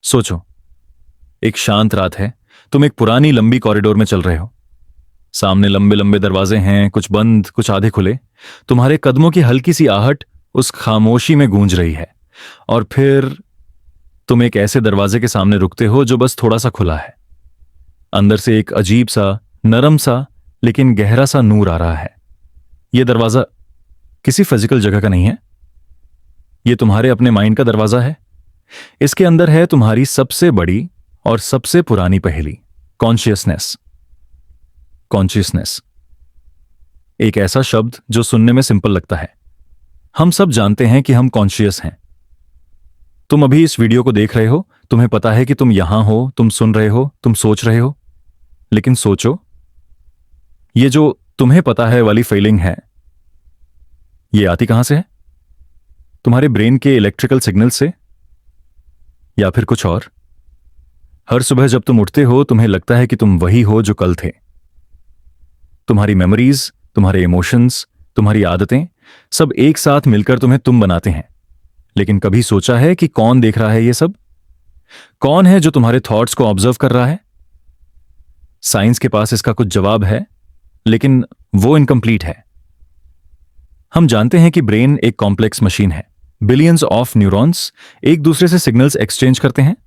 सोचो, एक शांत रात है। तुम एक पुरानी लंबी कॉरिडोर में चल रहे हो। सामने लंबे लंबे दरवाजे हैं, कुछ बंद कुछ आधे खुले। तुम्हारे कदमों की हल्की सी आहट उस खामोशी में गूंज रही है। और फिर तुम एक ऐसे दरवाजे के सामने रुकते हो जो बस थोड़ा सा खुला है। अंदर से एक अजीब सा, नरम सा, लेकिन गहरा सा नूर आ रहा है। यह दरवाजा किसी फिजिकल जगह का नहीं है। यह तुम्हारे अपने माइंड का दरवाजा है। इसके अंदर है तुम्हारी सबसे बड़ी और सबसे पुरानी पहेली, कॉन्शियसनेस। कॉन्शियसनेस एक ऐसा शब्द जो सुनने में सिंपल लगता है। हम सब जानते हैं कि हम कॉन्शियस हैं। तुम अभी इस वीडियो को देख रहे हो, तुम्हें पता है कि तुम यहां हो, तुम सुन रहे हो, तुम सोच रहे हो। लेकिन सोचो, ये जो तुम्हें पता है वाली फीलिंग है, ये आती कहां से है? तुम्हारे ब्रेन के इलेक्ट्रिकल सिग्नल से, या फिर कुछ और? हर सुबह जब तुम उठते हो तुम्हें लगता है कि तुम वही हो जो कल थे। तुम्हारी मेमोरीज, तुम्हारे इमोशंस, तुम्हारी आदतें सब एक साथ मिलकर तुम्हें तुम बनाते हैं। लेकिन कभी सोचा है कि कौन देख रहा है ये सब? कौन है जो तुम्हारे थॉट्स को ऑब्जर्व कर रहा है? साइंस के पास इसका कुछ जवाब है, लेकिन वो इनकम्प्लीट है। हम जानते हैं कि ब्रेन एक कॉम्प्लेक्स मशीन है। बिलियंस ऑफ न्यूरॉन्स एक दूसरे से सिग्नल्स एक्सचेंज करते हैं।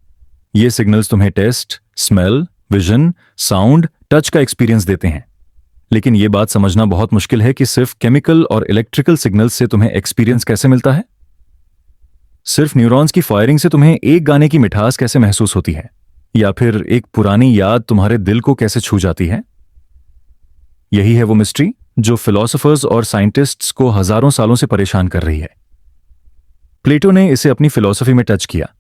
ये सिग्नल्स तुम्हें test, smell, vision, sound, touch का एक्सपीरियंस देते हैं। लेकिन यह बात समझना बहुत मुश्किल है कि सिर्फ केमिकल और इलेक्ट्रिकल सिग्नल्स से तुम्हें एक्सपीरियंस कैसे मिलता है। सिर्फ न्यूरॉन्स की फायरिंग से तुम्हें एक गाने की मिठास कैसे महसूस होती है, या फिर एक पुरानी याद तुम्हारे दिल को कैसे छू जाती है। यही है वो मिस्ट्री जो फिलोसोफर्स और साइंटिस्ट्स को हजारों सालों से परेशान कर रही है। प्लेटो ने इसे अपनी फिलॉसफी में टच किया।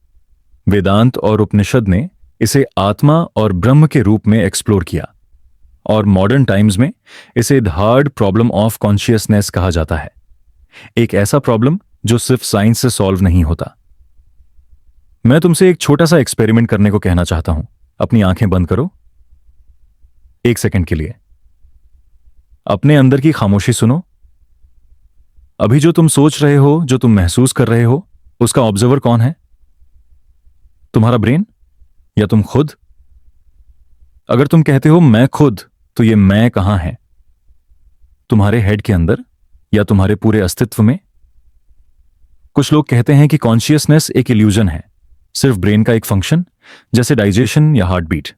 वेदांत और उपनिषद ने इसे आत्मा और ब्रह्म के रूप में एक्सप्लोर किया। और मॉडर्न टाइम्स में इसे the hard problem of consciousness कहा जाता है। एक ऐसा प्रॉब्लम जो सिर्फ साइंस से सॉल्व नहीं होता। मैं तुमसे एक छोटा सा एक्सपेरिमेंट करने को कहना चाहता हूं। अपनी आंखें बंद करो 1 सेकंड के लिए। अपने अंदर की खामोशी सुनो। अभी जो तुम सोच रहे हो, जो तुम महसूस कर रहे हो, उसका ऑब्जर्वर कौन है? तुम्हारा ब्रेन या तुम खुद? अगर तुम कहते हो मैं खुद, तो ये मैं कहां है? तुम्हारे हेड के अंदर या तुम्हारे पूरे अस्तित्व में? कुछ लोग कहते हैं कि कॉन्शियसनेस एक इल्यूजन है, सिर्फ ब्रेन का एक फंक्शन, जैसे डाइजेशन या हार्ट बीट।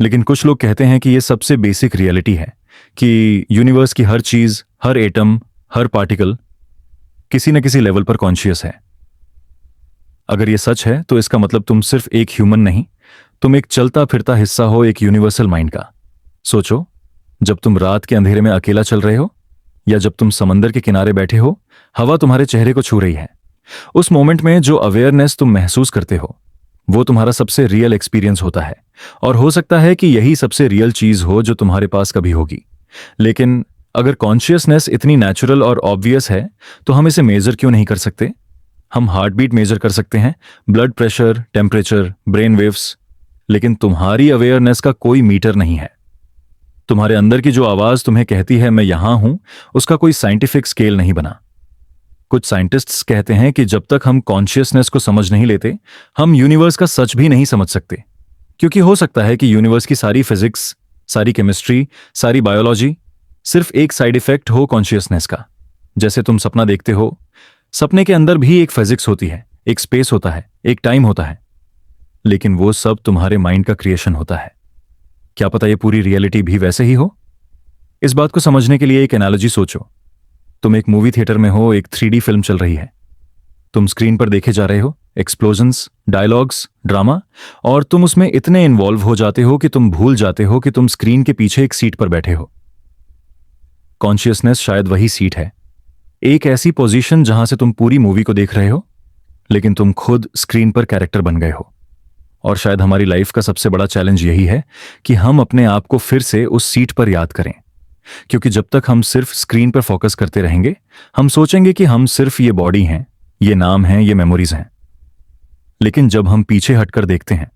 लेकिन कुछ लोग कहते हैं कि यह सबसे बेसिक रियलिटी है, कि यूनिवर्स की हर चीज, हर एटम, हर पार्टिकल किसी न किसी लेवल पर कॉन्शियस है। अगर यह सच है तो इसका मतलब तुम सिर्फ एक ह्यूमन नहीं, तुम एक चलता फिरता हिस्सा हो एक यूनिवर्सल माइंड का। सोचो, जब तुम रात के अंधेरे में अकेला चल रहे हो, या जब तुम समंदर के किनारे बैठे हो, हवा तुम्हारे चेहरे को छू रही है। उस मोमेंट में जो अवेयरनेस तुम महसूस करते हो, वो तुम्हारा सबसे रियल एक्सपीरियंस होता है। और हो सकता है कि यही सबसे रियल चीज हो जो तुम्हारे पास कभी होगी। लेकिन अगर कॉन्शियसनेस इतनी नेचुरल और ऑब्वियस है, तो हम इसे मेजर क्यों नहीं कर सकते? हम हार्ट बीट मेजर कर सकते हैं, blood pressure, temperature, brain waves, लेकिन तुम्हारी अवेयरनेस का कोई मीटर नहीं है। तुम्हारे अंदर की जो आवाज तुम्हें कहती है मैं यहां हूं, उसका कोई साइंटिफिक स्केल नहीं बना। कुछ साइंटिस्ट्स कहते हैं कि जब तक हम कॉन्शियसनेस को समझ नहीं लेते, हम यूनिवर्स का सच भी नहीं समझ सकते। क्योंकि हो सकता है कि यूनिवर्स की सारी फिजिक्स, सारी केमिस्ट्री, सारी बायोलॉजी सिर्फ एक साइड इफेक्ट हो कॉन्शियसनेस का। जैसे तुम सपना देखते हो, सपने के अंदर भी एक फिजिक्स होती है, एक स्पेस होता है, एक टाइम होता है, लेकिन वो सब तुम्हारे माइंड का क्रिएशन होता है। क्या पता ये पूरी रियलिटी भी वैसे ही हो? इस बात को समझने के लिए एक एनालॉजी सोचो। तुम एक मूवी थिएटर में हो, एक 3D फिल्म चल रही है। तुम स्क्रीन पर देखे जा रहे हो, एक्सप्लोजन्स, डायलॉग्स, ड्रामा, और तुम उसमें इतने इन्वॉल्व हो जाते हो कि तुम भूल जाते हो कि तुम स्क्रीन के पीछे एक सीट पर बैठे हो। कॉन्शियसनेस शायद वही सीट है, एक ऐसी पोजीशन जहां से तुम पूरी मूवी को देख रहे हो, लेकिन तुम खुद स्क्रीन पर कैरेक्टर बन गए हो। और शायद हमारी लाइफ का सबसे बड़ा चैलेंज यही है कि हम अपने आप को फिर से उस सीट पर याद करें। क्योंकि जब तक हम सिर्फ स्क्रीन पर फोकस करते रहेंगे, हम सोचेंगे कि हम सिर्फ ये बॉडी हैं, ये नाम हैं, ये मेमोरीज हैं। लेकिन जब हम पीछे हटकर देखते हैं,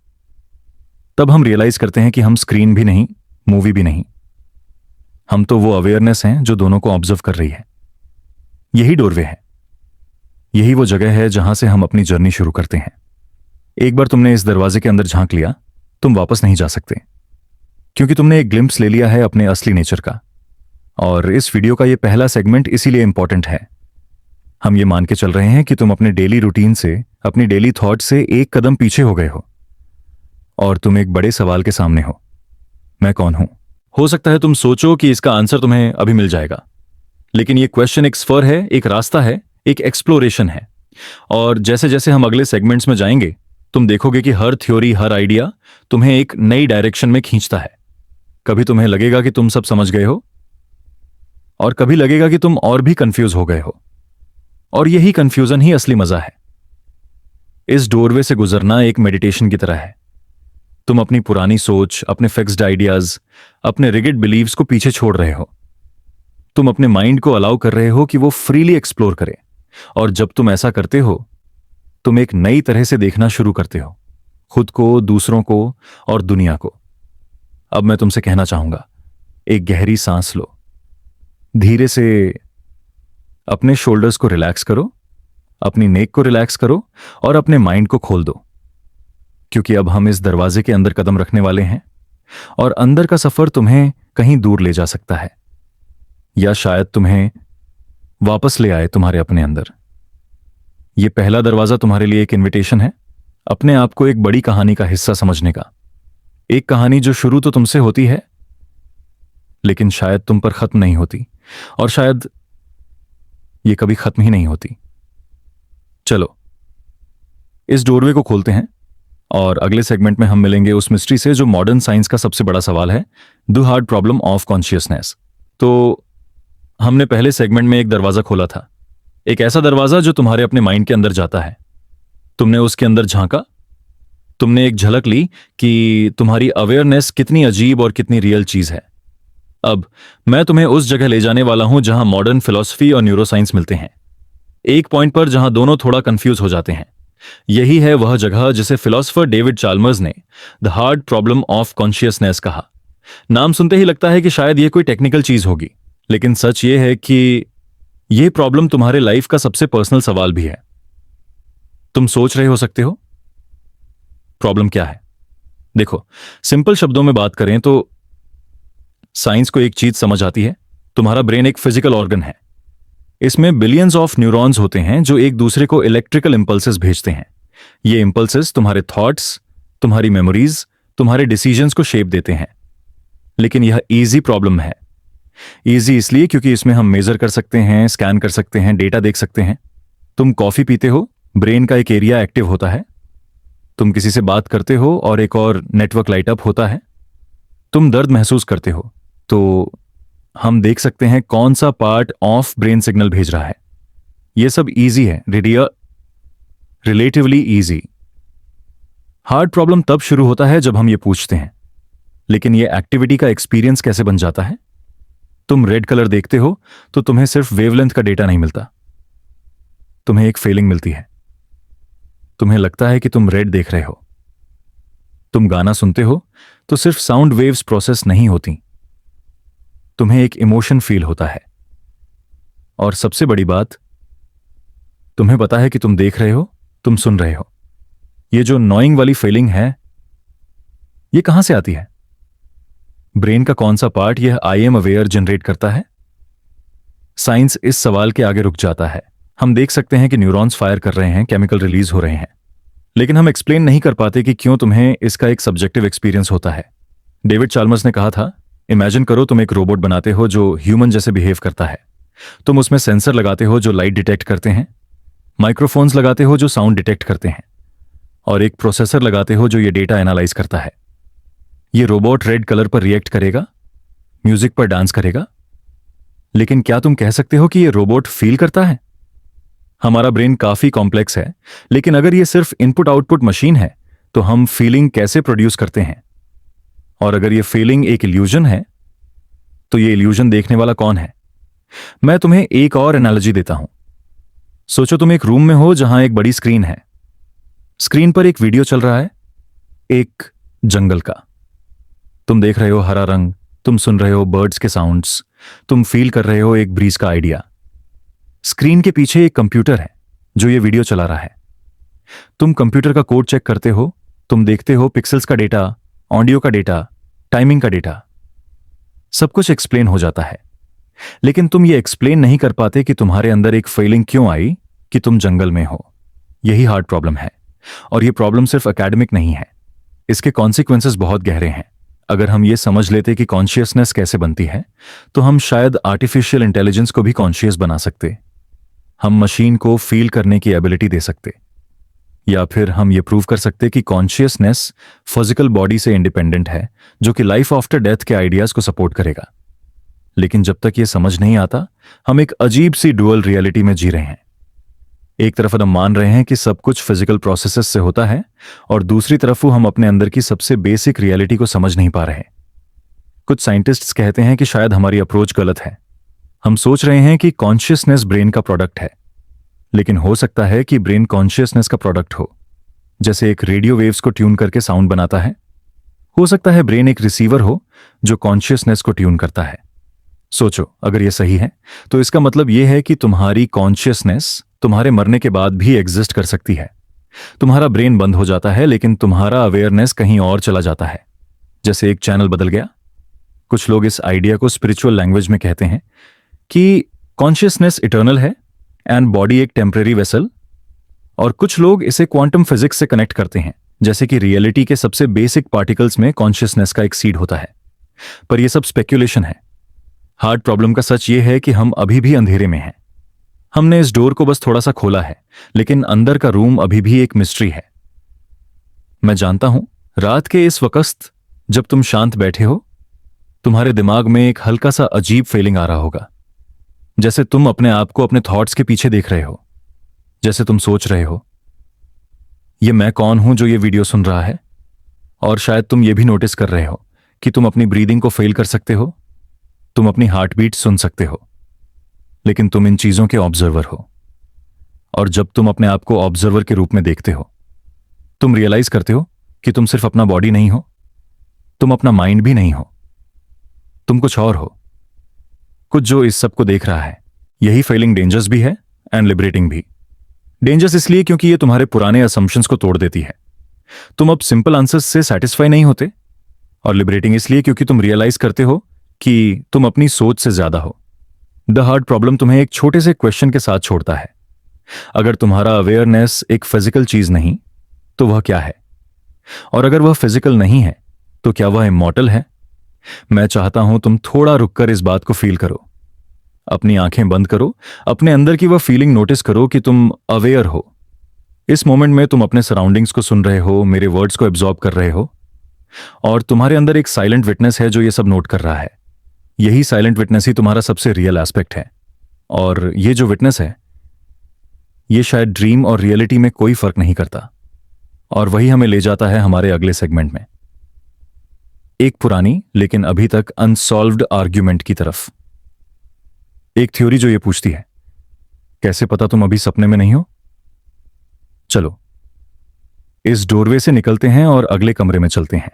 तब हम रियलाइज करते हैं कि हम स्क्रीन भी नहीं, मूवी भी नहीं। हम तो वो अवेयरनेस हैं जो दोनों को ऑब्जर्व कर रही है। यही डोरवे है, यही वो जगह है जहां से हम अपनी जर्नी शुरू करते हैं। एक बार तुमने इस दरवाजे के अंदर झांक लिया, तुम वापस नहीं जा सकते, क्योंकि तुमने एक ग्लिम्प्स ले लिया है अपने असली नेचर का। और इस वीडियो का ये पहला सेगमेंट इसीलिए इंपॉर्टेंट है। हम ये मान के चल रहे हैं कि तुम अपने डेली रूटीन से, अपनी डेली थॉट से एक कदम पीछे हो गए हो और तुम एक बड़े सवाल के सामने हो, मैं कौन हूं? हो सकता है तुम सोचो कि इसका आंसर तुम्हें अभी मिल जाएगा, लेकिन ये क्वेश्चन एक सफर है, एक रास्ता है, एक एक्सप्लोरेशन है। और जैसे जैसे हम अगले सेगमेंट्स में जाएंगे, तुम देखोगे कि हर थ्योरी, हर आइडिया तुम्हें एक नई डायरेक्शन में खींचता है। कभी तुम्हें लगेगा कि तुम सब समझ गए हो, और कभी लगेगा कि तुम और भी कंफ्यूज हो गए हो। और यही कंफ्यूजन ही असली मजा है। इस डोरवे से गुजरना एक मेडिटेशन की तरह है। तुम अपनी पुरानी सोच, अपने फिक्स्ड आइडियाज, अपने रिगिड बिलीव्स को पीछे छोड़ रहे हो। तुम अपने माइंड को अलाउ कर रहे हो कि वो फ्रीली एक्सप्लोर करे। और जब तुम ऐसा करते हो, तुम एक नई तरह से देखना शुरू करते हो, खुद को, दूसरों को और दुनिया को। अब मैं तुमसे कहना चाहूंगा, एक गहरी सांस लो, धीरे से अपने शोल्डर्स को रिलैक्स करो, अपनी नेक को रिलैक्स करो और अपने माइंड को खोल दो, क्योंकि अब हम इस दरवाजे के अंदर कदम रखने वाले हैं। और अंदर का सफर तुम्हें कहीं दूर ले जा सकता है, या शायद तुम्हें वापस ले आए तुम्हारे अपने अंदर। यह पहला दरवाजा तुम्हारे लिए एक इनविटेशन है, अपने आप को एक बड़ी कहानी का हिस्सा समझने का। एक कहानी जो शुरू तो तुमसे होती है, लेकिन शायद तुम पर खत्म नहीं होती, और शायद ये कभी खत्म ही नहीं होती। चलो इस डोरवे को खोलते हैं, और अगले सेगमेंट में हम मिलेंगे उस मिस्ट्री से जो मॉडर्न साइंस का सबसे बड़ा सवाल है, the hard problem of consciousness. तो हमने पहले सेगमेंट में एक दरवाजा खोला था, एक ऐसा दरवाजा जो तुम्हारे अपने माइंड के अंदर जाता है। तुमने उसके अंदर झांका, तुमने एक झलक ली कि तुम्हारी अवेयरनेस कितनी अजीब और कितनी रियल चीज है। अब मैं तुम्हें उस जगह ले जाने वाला हूं जहां मॉडर्न फिलॉसफी और न्यूरोसाइंस मिलते हैं, एक पॉइंट पर जहां दोनों थोड़ा कंफ्यूज हो जाते हैं। यही है वह जगह जिसे फिलोसोफर डेविड चाल्मर्स ने the hard problem of consciousness कहा। नाम सुनते ही लगता है कि शायद यह कोई टेक्निकल चीज होगी, लेकिन सच यह है कि यह प्रॉब्लम तुम्हारे लाइफ का सबसे पर्सनल सवाल भी है। तुम सोच रहे हो सकते हो प्रॉब्लम क्या है? देखो, सिंपल शब्दों में बात करें तो साइंस को एक चीज समझ आती है, तुम्हारा ब्रेन एक फिजिकल ऑर्गन है। इसमें बिलियंस ऑफ न्यूरॉन्स होते हैं जो एक दूसरे को इलेक्ट्रिकल इंपल्सेस भेजते हैं। ये इंपल्सेस तुम्हारे थॉट्स, तुम्हारी मेमोरीज, तुम्हारे डिसीजंस को शेप देते हैं। लेकिन यह इजी प्रॉब्लम है। इजी इसलिए क्योंकि इसमें हम मेजर कर सकते हैं, स्कैन कर सकते हैं, डेटा देख सकते हैं। तुम कॉफी पीते हो, ब्रेन का एक एरिया एक्टिव होता है। तुम किसी से बात करते हो और एक और नेटवर्क लाइट अप होता है। तुम दर्द महसूस करते हो तो हम देख सकते हैं कौन सा पार्ट ऑफ ब्रेन सिग्नल भेज रहा है। यह सब इजी है, रिलेटिवली इजी। हार्ड प्रॉब्लम तब शुरू होता है जब हम ये पूछते हैं, लेकिन यह एक्टिविटी का एक्सपीरियंस कैसे बन जाता है? तुम रेड कलर देखते हो तो तुम्हें सिर्फ वेवलेंथ का डेटा नहीं मिलता, तुम्हें एक फीलिंग मिलती है। तुम्हें लगता है कि तुम रेड देख रहे हो। तुम गाना सुनते हो तो सिर्फ साउंड वेव्स प्रोसेस नहीं होती, तुम्हें एक इमोशन फील होता है। और सबसे बड़ी बात, तुम्हें पता है कि तुम देख रहे हो, तुम सुन रहे हो। ये जो नॉइंग वाली फीलिंग है, ये कहां से आती है? ब्रेन का कौन सा पार्ट यह आई एम अवेयर जनरेट करता है? साइंस इस सवाल के आगे रुक जाता है। हम देख सकते हैं कि न्यूरॉन्स फायर कर रहे हैं, केमिकल रिलीज हो रहे हैं, लेकिन हम एक्सप्लेन नहीं कर पाते कि क्यों तुम्हें इसका एक सब्जेक्टिव एक्सपीरियंस होता है। डेविड चाल्मर्स ने कहा था, इमेजिन करो तुम एक रोबोट बनाते हो जो ह्यूमन जैसे बिहेव करता है। तुम उसमें सेंसर लगाते हो जो लाइट डिटेक्ट करते हैं, माइक्रोफोन्स लगाते हो जो साउंड डिटेक्ट करते हैं, और एक प्रोसेसर लगाते हो जो ये डेटा एनालाइज करता है। ये रोबोट रेड कलर पर रिएक्ट करेगा, म्यूजिक पर डांस करेगा। लेकिन क्या तुम कह सकते हो कि ये रोबोट फील करता है? हमारा ब्रेन काफी कॉम्प्लेक्स है, लेकिन अगर ये सिर्फ इनपुट आउटपुट मशीन है तो हम फीलिंग कैसे प्रोड्यूस करते हैं? और अगर ये फीलिंग एक इल्यूजन है तो ये इल्यूजन देखने वाला कौन है? मैं तुम्हें एक और एनालॉजी देता हूं। सोचो तुम एक रूम में हो जहां एक बड़ी स्क्रीन है। स्क्रीन पर एक वीडियो चल रहा है, एक जंगल का। तुम देख रहे हो हरा रंग, तुम सुन रहे हो बर्ड्स के साउंड्स, तुम फील कर रहे हो एक ब्रीज का आइडिया। स्क्रीन के पीछे एक कंप्यूटर है जो ये वीडियो चला रहा है। तुम कंप्यूटर का कोड चेक करते हो, तुम देखते हो पिक्सेल्स का डेटा, ऑडियो का डेटा, टाइमिंग का डेटा, सब कुछ एक्सप्लेन हो जाता है। लेकिन तुम ये एक्सप्लेन नहीं कर पाते कि तुम्हारे अंदर एक फीलिंग क्यों आई कि तुम जंगल में हो। यही हार्ड प्रॉब्लम है। और ये प्रॉब्लम सिर्फ एकेडमिक नहीं है, इसके कॉन्सिक्वेंसेस बहुत गहरे हैं। अगर हम ये समझ लेते कि कॉन्शियसनेस कैसे बनती है, तो हम शायद आर्टिफिशियल इंटेलिजेंस को भी कॉन्शियस बना सकते। हम मशीन को फील करने की एबिलिटी दे सकते, या फिर हम ये प्रूव कर सकते कि कॉन्शियसनेस फिजिकल बॉडी से इंडिपेंडेंट है, जो कि लाइफ आफ्टर डेथ के आइडियाज को सपोर्ट करेगा। लेकिन जब तक ये समझ नहीं आता, हम एक अजीब सी डुअल रियलिटी में जी रहे हैं। एक तरफ हम मान रहे हैं कि सब कुछ फिजिकल प्रोसेसेस से होता है, और दूसरी तरफ हम अपने अंदर की सबसे बेसिक रियलिटी को समझ नहीं पा रहे। कुछ साइंटिस्ट्स कहते हैं कि शायद हमारी अप्रोच गलत है। हम सोच रहे हैं कि कॉन्शियसनेस ब्रेन का प्रोडक्ट है, लेकिन हो सकता है कि ब्रेन कॉन्शियसनेस का प्रोडक्ट हो। जैसे एक रेडियो वेव्स को ट्यून करके साउंड बनाता है, हो सकता है ब्रेन एक रिसीवर हो जो कॉन्शियसनेस को ट्यून करता है। सोचो, अगर यह सही है तो इसका मतलब यह है कि तुम्हारी कॉन्शियसनेस तुम्हारे मरने के बाद भी एग्जिस्ट कर सकती है। तुम्हारा ब्रेन बंद हो जाता है, लेकिन तुम्हारा अवेयरनेस कहीं और चला जाता है, जैसे एक चैनल बदल गया। कुछ लोग इस आइडिया को स्पिरिचुअल लैंग्वेज में कहते हैं कि कॉन्शियसनेस इटर्नल है एंड बॉडी एक टेम्परेरी वेसल, और कुछ लोग इसे क्वांटम फिजिक्स से कनेक्ट करते हैं, जैसे कि रियलिटी के सबसे बेसिक पार्टिकल्स में कॉन्शियसनेस का एक सीड होता है। पर यह सब स्पेक्यूलेशन है। हार्ड प्रॉब्लम का सच यह है कि हम अभी भी अंधेरे में हैं। हमने इस डोर को बस थोड़ा सा खोला है, लेकिन अंदर का रूम अभी भी एक मिस्ट्री है। मैं जानता हूं, रात के इस वक्त जब तुम शांत बैठे हो, तुम्हारे दिमाग में एक हल्का सा अजीब फीलिंग आ रहा होगा, जैसे तुम अपने आप को अपने थॉट्स के पीछे देख रहे हो। जैसे तुम सोच रहे हो, ये मैं कौन हूं जो ये वीडियो सुन रहा है? और शायद तुम ये भी नोटिस कर रहे हो कि तुम अपनी ब्रीदिंग को फील कर सकते हो, तुम अपनी हार्ट बीट सुन सकते हो, लेकिन तुम इन चीजों के ऑब्जर्वर हो। और जब तुम अपने आप को ऑब्जर्वर के रूप में देखते हो, तुम रियलाइज करते हो कि तुम सिर्फ अपना बॉडी नहीं हो, तुम अपना माइंड भी नहीं हो, तुम कुछ और हो, कुछ जो इस सब को देख रहा है। यही फीलिंग डेंजरस भी है एंड लिबरेटिंग भी। डेंजरस इसलिए क्योंकि ये तुम्हारे पुराने असम्पशंस को तोड़ देती है, तुम अब सिंपल आंसर्स से सेटिस्फाई नहीं होते। और लिबरेटिंग इसलिए क्योंकि तुम रियलाइज करते हो कि तुम अपनी सोच से ज्यादा हो। द हार्ड प्रॉब्लम तुम्हें एक छोटे से क्वेश्चन के साथ छोड़ता है। अगर तुम्हारा अवेयरनेस एक फिजिकल चीज नहीं, तो वह क्या है? और अगर वह फिजिकल नहीं है, तो क्या वह इमॉर्टल है? मैं चाहता हूं तुम थोड़ा रुककर इस बात को फील करो। अपनी आंखें बंद करो, अपने अंदर की वह फीलिंग नोटिस करो कि तुम अवेयर हो। इस मोमेंट में तुम अपने सराउंडिंग्स को सुन रहे हो, मेरे वर्ड्स को एब्जॉर्ब कर रहे हो, और तुम्हारे अंदर एक साइलेंट विटनेस है जो ये सब नोट कर रहा है। यही साइलेंट विटनेस ही तुम्हारा सबसे रियल एस्पेक्ट है। और ये जो विटनेस है, ये शायद ड्रीम और रियलिटी में कोई फर्क नहीं करता। और वही हमें ले जाता है हमारे अगले सेगमेंट में, एक पुरानी लेकिन अभी तक अनसॉल्व्ड आर्ग्यूमेंट की तरफ। एक थ्योरी जो ये पूछती है, कैसे पता तुम अभी सपने में नहीं हो? चलो इस डोरवे से निकलते हैं और अगले कमरे में चलते हैं।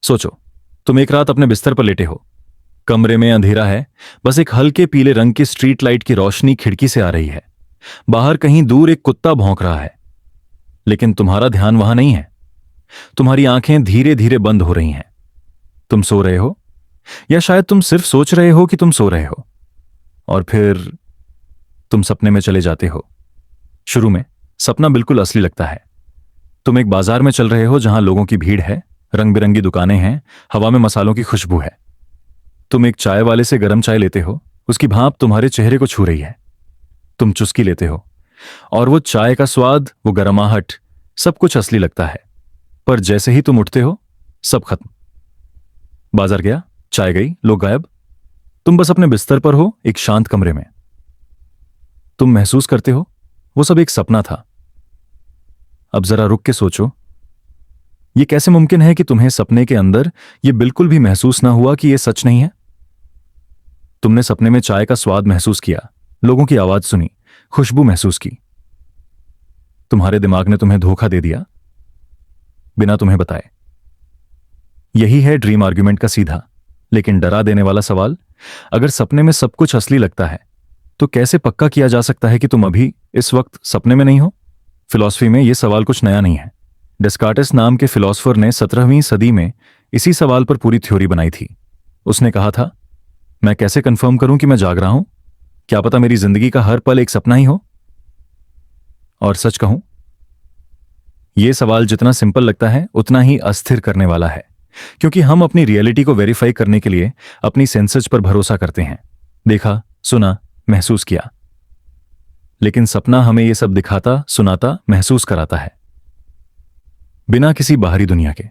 सोचो, तुम एक रात अपने बिस्तर पर लेटे हो, कमरे में अंधेरा है, बस एक हल्के पीले रंग की स्ट्रीट लाइट की रोशनी खिड़की से आ रही है। बाहर कहीं दूर एक कुत्ता भौंक रहा है, लेकिन तुम्हारा ध्यान वहां नहीं है। तुम्हारी आंखें धीरे धीरे बंद हो रही हैं। तुम सो रहे हो, या शायद तुम सिर्फ सोच रहे हो कि तुम सो रहे हो, और फिर तुम सपने में चले जाते हो। शुरू में सपना बिल्कुल असली लगता है। तुम एक बाजार में चल रहे हो जहां लोगों की भीड़ है, रंग बिरंगी दुकानें हैं, हवा में मसालों की खुशबू है। तुम एक चाय वाले से गर्म चाय लेते हो, उसकी भाप तुम्हारे चेहरे को छू रही है। तुम चुस्की लेते हो, और वो चाय का स्वाद, वो गर्माहट, सब कुछ असली लगता है। पर जैसे ही तुम उठते हो, सब खत्म। बाजार गया, चाय गई, लोग गायब। तुम बस अपने बिस्तर पर हो, एक शांत कमरे में। तुम महसूस करते हो वो सब एक सपना था। अब जरा रुक के सोचो, ये कैसे मुमकिन है कि तुम्हें सपने के अंदर ये बिल्कुल भी महसूस ना हुआ कि ये सच नहीं है? तुमने सपने में चाय का स्वाद महसूस किया, लोगों की आवाज सुनी, खुशबू महसूस की। तुम्हारे दिमाग ने तुम्हें धोखा दे दिया बिना तुम्हें बताए। यही है ड्रीम आर्ग्यूमेंट का सीधा लेकिन डरा देने वाला सवाल। अगर सपने में सब कुछ असली लगता है, तो कैसे पक्का किया जा सकता है कि तुम अभी इस वक्त सपने में नहीं हो? फिलॉसफी में यह सवाल कुछ नया नहीं है। डेस्कार्टेस नाम के फिलॉसफर ने 17वीं सदी में इसी सवाल पर पूरी थ्योरी बनाई थी। उसने कहा था, मैं कैसे कंफर्म करूं कि मैं जाग रहा हूं? क्या पता मेरी जिंदगी का हर पल एक सपना ही हो? और सच कहूं, यह सवाल जितना सिंपल लगता है उतना ही अस्थिर करने वाला है, क्योंकि हम अपनी रियलिटी को वेरीफाई करने के लिए अपनी सेंसेस पर भरोसा करते हैं। देखा, सुना, महसूस किया। लेकिन सपना हमें यह सब दिखाता, सुनाता, महसूस कराता है, बिना किसी बाहरी दुनिया के।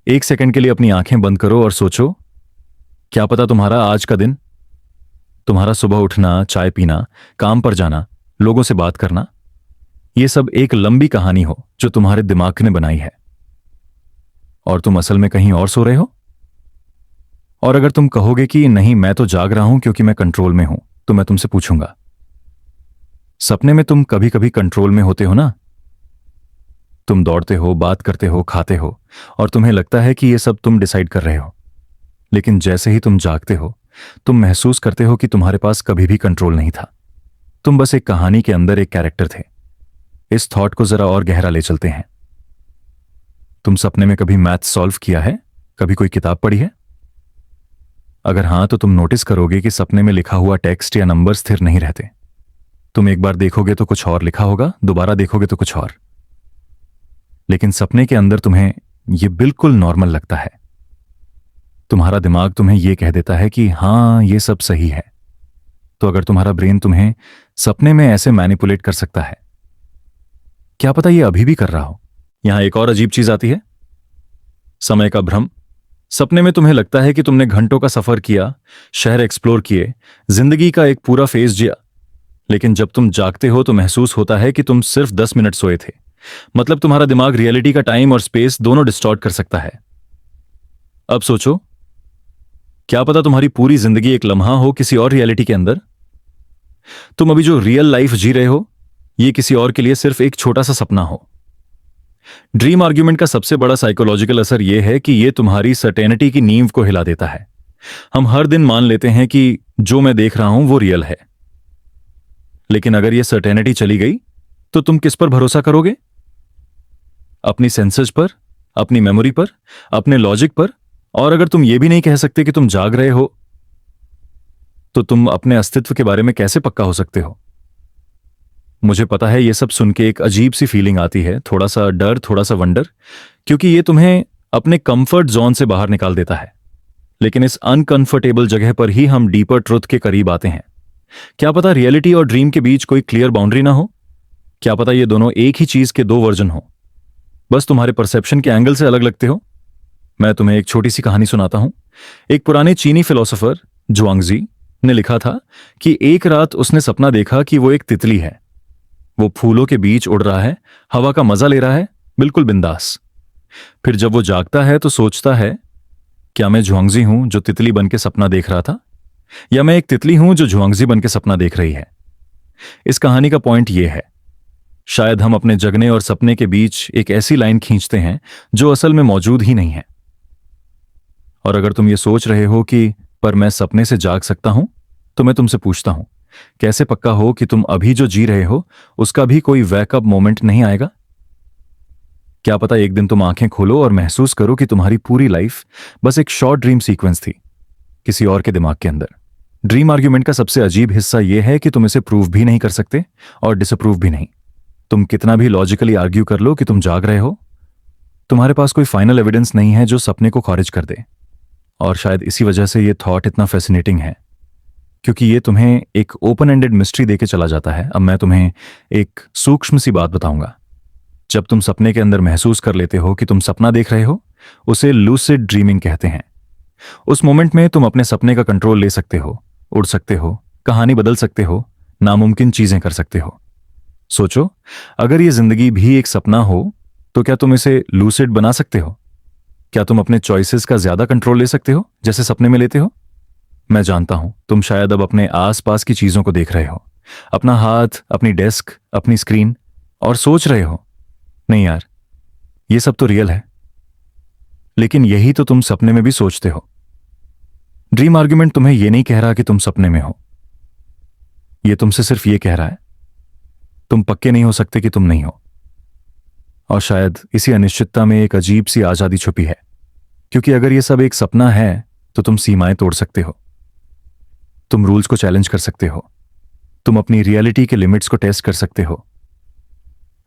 एक सेकंड के लिए अपनी आंखें बंद करो और सोचो, क्या पता तुम्हारा आज का दिन, तुम्हारा सुबह उठना, चाय पीना, काम पर जाना, लोगों से बात करना, यह सब एक लंबी कहानी हो जो तुम्हारे दिमाग ने बनाई है, और तुम असल में कहीं और सो रहे हो। और अगर तुम कहोगे कि नहीं, मैं तो जाग रहा हूं क्योंकि मैं कंट्रोल में हूं, तो मैं तुमसे पूछूंगा, सपने में तुम कभी कभी कंट्रोल में होते हो ना? तुम दौड़ते हो, बात करते हो, खाते हो, और तुम्हें लगता है कि यह सब तुम डिसाइड कर रहे हो। लेकिन जैसे ही तुम जागते हो, तुम महसूस करते हो कि तुम्हारे पास कभी भी कंट्रोल नहीं था। तुम बस एक कहानी के अंदर एक कैरेक्टर थे। इस थॉट को जरा और गहरा ले चलते हैं। तुम सपने में कभी मैथ सॉल्व किया है? कभी कोई किताब पढ़ी है? अगर हां, तो तुम नोटिस करोगे कि सपने में लिखा हुआ टेक्स्ट या नंबर स्थिर नहीं रहते। तुम एक बार देखोगे तो कुछ और लिखा होगा, दोबारा देखोगे तो कुछ और। लेकिन सपने के अंदर तुम्हें यह बिल्कुल नॉर्मल लगता है। तुम्हारा दिमाग तुम्हें यह कह देता है कि हां, यह सब सही है। तो अगर तुम्हारा ब्रेन तुम्हें सपने में ऐसे मैनिपुलेट कर सकता है, क्या पता यह अभी भी कर रहा हो। यहां एक और अजीब चीज आती है, समय का भ्रम। सपने में तुम्हें लगता है कि तुमने घंटों का सफर किया, शहर एक्सप्लोर किए, जिंदगी का एक पूरा फेज जिया। लेकिन जब तुम जागते हो तो महसूस होता है कि तुम सिर्फ 10 मिनट सोए थे। मतलब तुम्हारा दिमाग रियलिटी का टाइम और स्पेस दोनों डिस्टॉर्ट कर सकता है। अब सोचो, क्या पता तुम्हारी पूरी जिंदगी एक लम्हा हो किसी और रियलिटी के अंदर। तुम अभी जो रियल लाइफ जी रहे हो, यह किसी और के लिए सिर्फ एक छोटा सा सपना हो। ड्रीम आर्ग्यूमेंट का सबसे बड़ा साइकोलॉजिकल असर यह है कि यह तुम्हारी सर्टेनिटी की नींव को हिला देता है। हम हर दिन मान लेते हैं कि जो मैं देख रहा हूं वो रियल है। लेकिन अगर यह सर्टेनिटी चली गई तो तुम किस पर भरोसा करोगे? अपनी सेंसेस पर, अपनी मेमोरी पर, अपने लॉजिक पर। और अगर तुम यह भी नहीं कह सकते कि तुम जाग रहे हो, तो तुम अपने अस्तित्व के बारे में कैसे पक्का हो सकते हो? मुझे पता है यह सब सुन के एक अजीब सी फीलिंग आती है, थोड़ा सा डर, थोड़ा सा वंडर, क्योंकि यह तुम्हें अपने कंफर्ट जोन से बाहर निकाल देता है। लेकिन इस अनकंफर्टेबल जगह पर ही हम डीपर ट्रुथ के करीब आते हैं। क्या पता रियलिटी और ड्रीम के बीच कोई क्लियर बाउंड्री ना हो? क्या पता ये दोनों एक ही चीज के दो वर्जन हो, बस तुम्हारे परसेप्शन के एंगल से अलग लगते हो। मैं तुम्हें एक छोटी सी कहानी सुनाता हूं। एक पुराने चीनी फिलोसोफर जुआंगजी ने लिखा था कि एक रात उसने सपना देखा कि वो एक तितली है। वो फूलों के बीच उड़ रहा है, हवा का मजा ले रहा है, बिल्कुल बिंदास। फिर जब वो जागता है तो सोचता है, क्या मैं जुआंगजी हूं जो तितली बन के सपना देख रहा था, या मैं एक तितली हूं जो जुआंगजी बन के सपना देख रही है? इस कहानी का पॉइंट यह है, शायद हम अपने जगने और सपने के बीच एक ऐसी लाइन खींचते हैं जो असल में मौजूद ही नहीं है। और अगर तुम ये सोच रहे हो कि पर मैं सपने से जाग सकता हूं, तो मैं तुमसे पूछता हूं, कैसे पक्का हो कि तुम अभी जो जी रहे हो उसका भी कोई वैकअप मोमेंट नहीं आएगा? क्या पता एक दिन तुम आंखें खोलो और महसूस करो कि तुम्हारी पूरी लाइफ बस एक शॉर्ट ड्रीम सीक्वेंस थी किसी और के दिमाग के अंदर। ड्रीम आर्ग्यूमेंट का सबसे अजीब हिस्सा यह है कि तुम इसे प्रूव भी नहीं कर सकते और डिसअप्रूव भी नहीं। तुम कितना भी लॉजिकली आर्ग्यू कर लो कि तुम जाग रहे हो, तुम्हारे पास कोई फाइनल एविडेंस नहीं है जो सपने को खारिज कर दे। और शायद इसी वजह से यह थॉट इतना फैसिनेटिंग है, क्योंकि यह तुम्हें एक ओपन एंडेड मिस्ट्री देके चला जाता है। अब मैं तुम्हें एक सूक्ष्म सी बात बताऊंगा। जब तुम सपने के अंदर महसूस कर लेते हो कि तुम सपना देख रहे हो, उसे लूसिड ड्रीमिंग कहते हैं। उस मोमेंट में तुम अपने सपने का कंट्रोल ले सकते हो, उड़ सकते हो, कहानी बदल सकते हो, नामुमकिन चीजें कर सकते हो। सोचो, अगर यह जिंदगी भी एक सपना हो तो क्या तुम इसे लूसिड बना सकते हो? क्या तुम अपने चॉइसेस का ज्यादा कंट्रोल ले सकते हो जैसे सपने में लेते हो? मैं जानता हूं तुम शायद अब अपने आसपास की चीजों को देख रहे हो, अपना हाथ, अपनी डेस्क, अपनी स्क्रीन, और सोच रहे हो, नहीं यार, ये सब तो रियल है। लेकिन यही तो तुम सपने में भी सोचते हो। ड्रीम आर्ग्यूमेंट तुम्हें यह नहीं कह रहा कि तुम सपने में हो, यह तुमसे सिर्फ यह कह रहा है, तुम पक्के नहीं हो सकते कि तुम नहीं हो। और शायद इसी अनिश्चितता में एक अजीब सी आजादी छुपी है, क्योंकि अगर ये सब एक सपना है तो तुम सीमाएं तोड़ सकते हो, तुम रूल्स को चैलेंज कर सकते हो, तुम अपनी रियलिटी के लिमिट्स को टेस्ट कर सकते हो।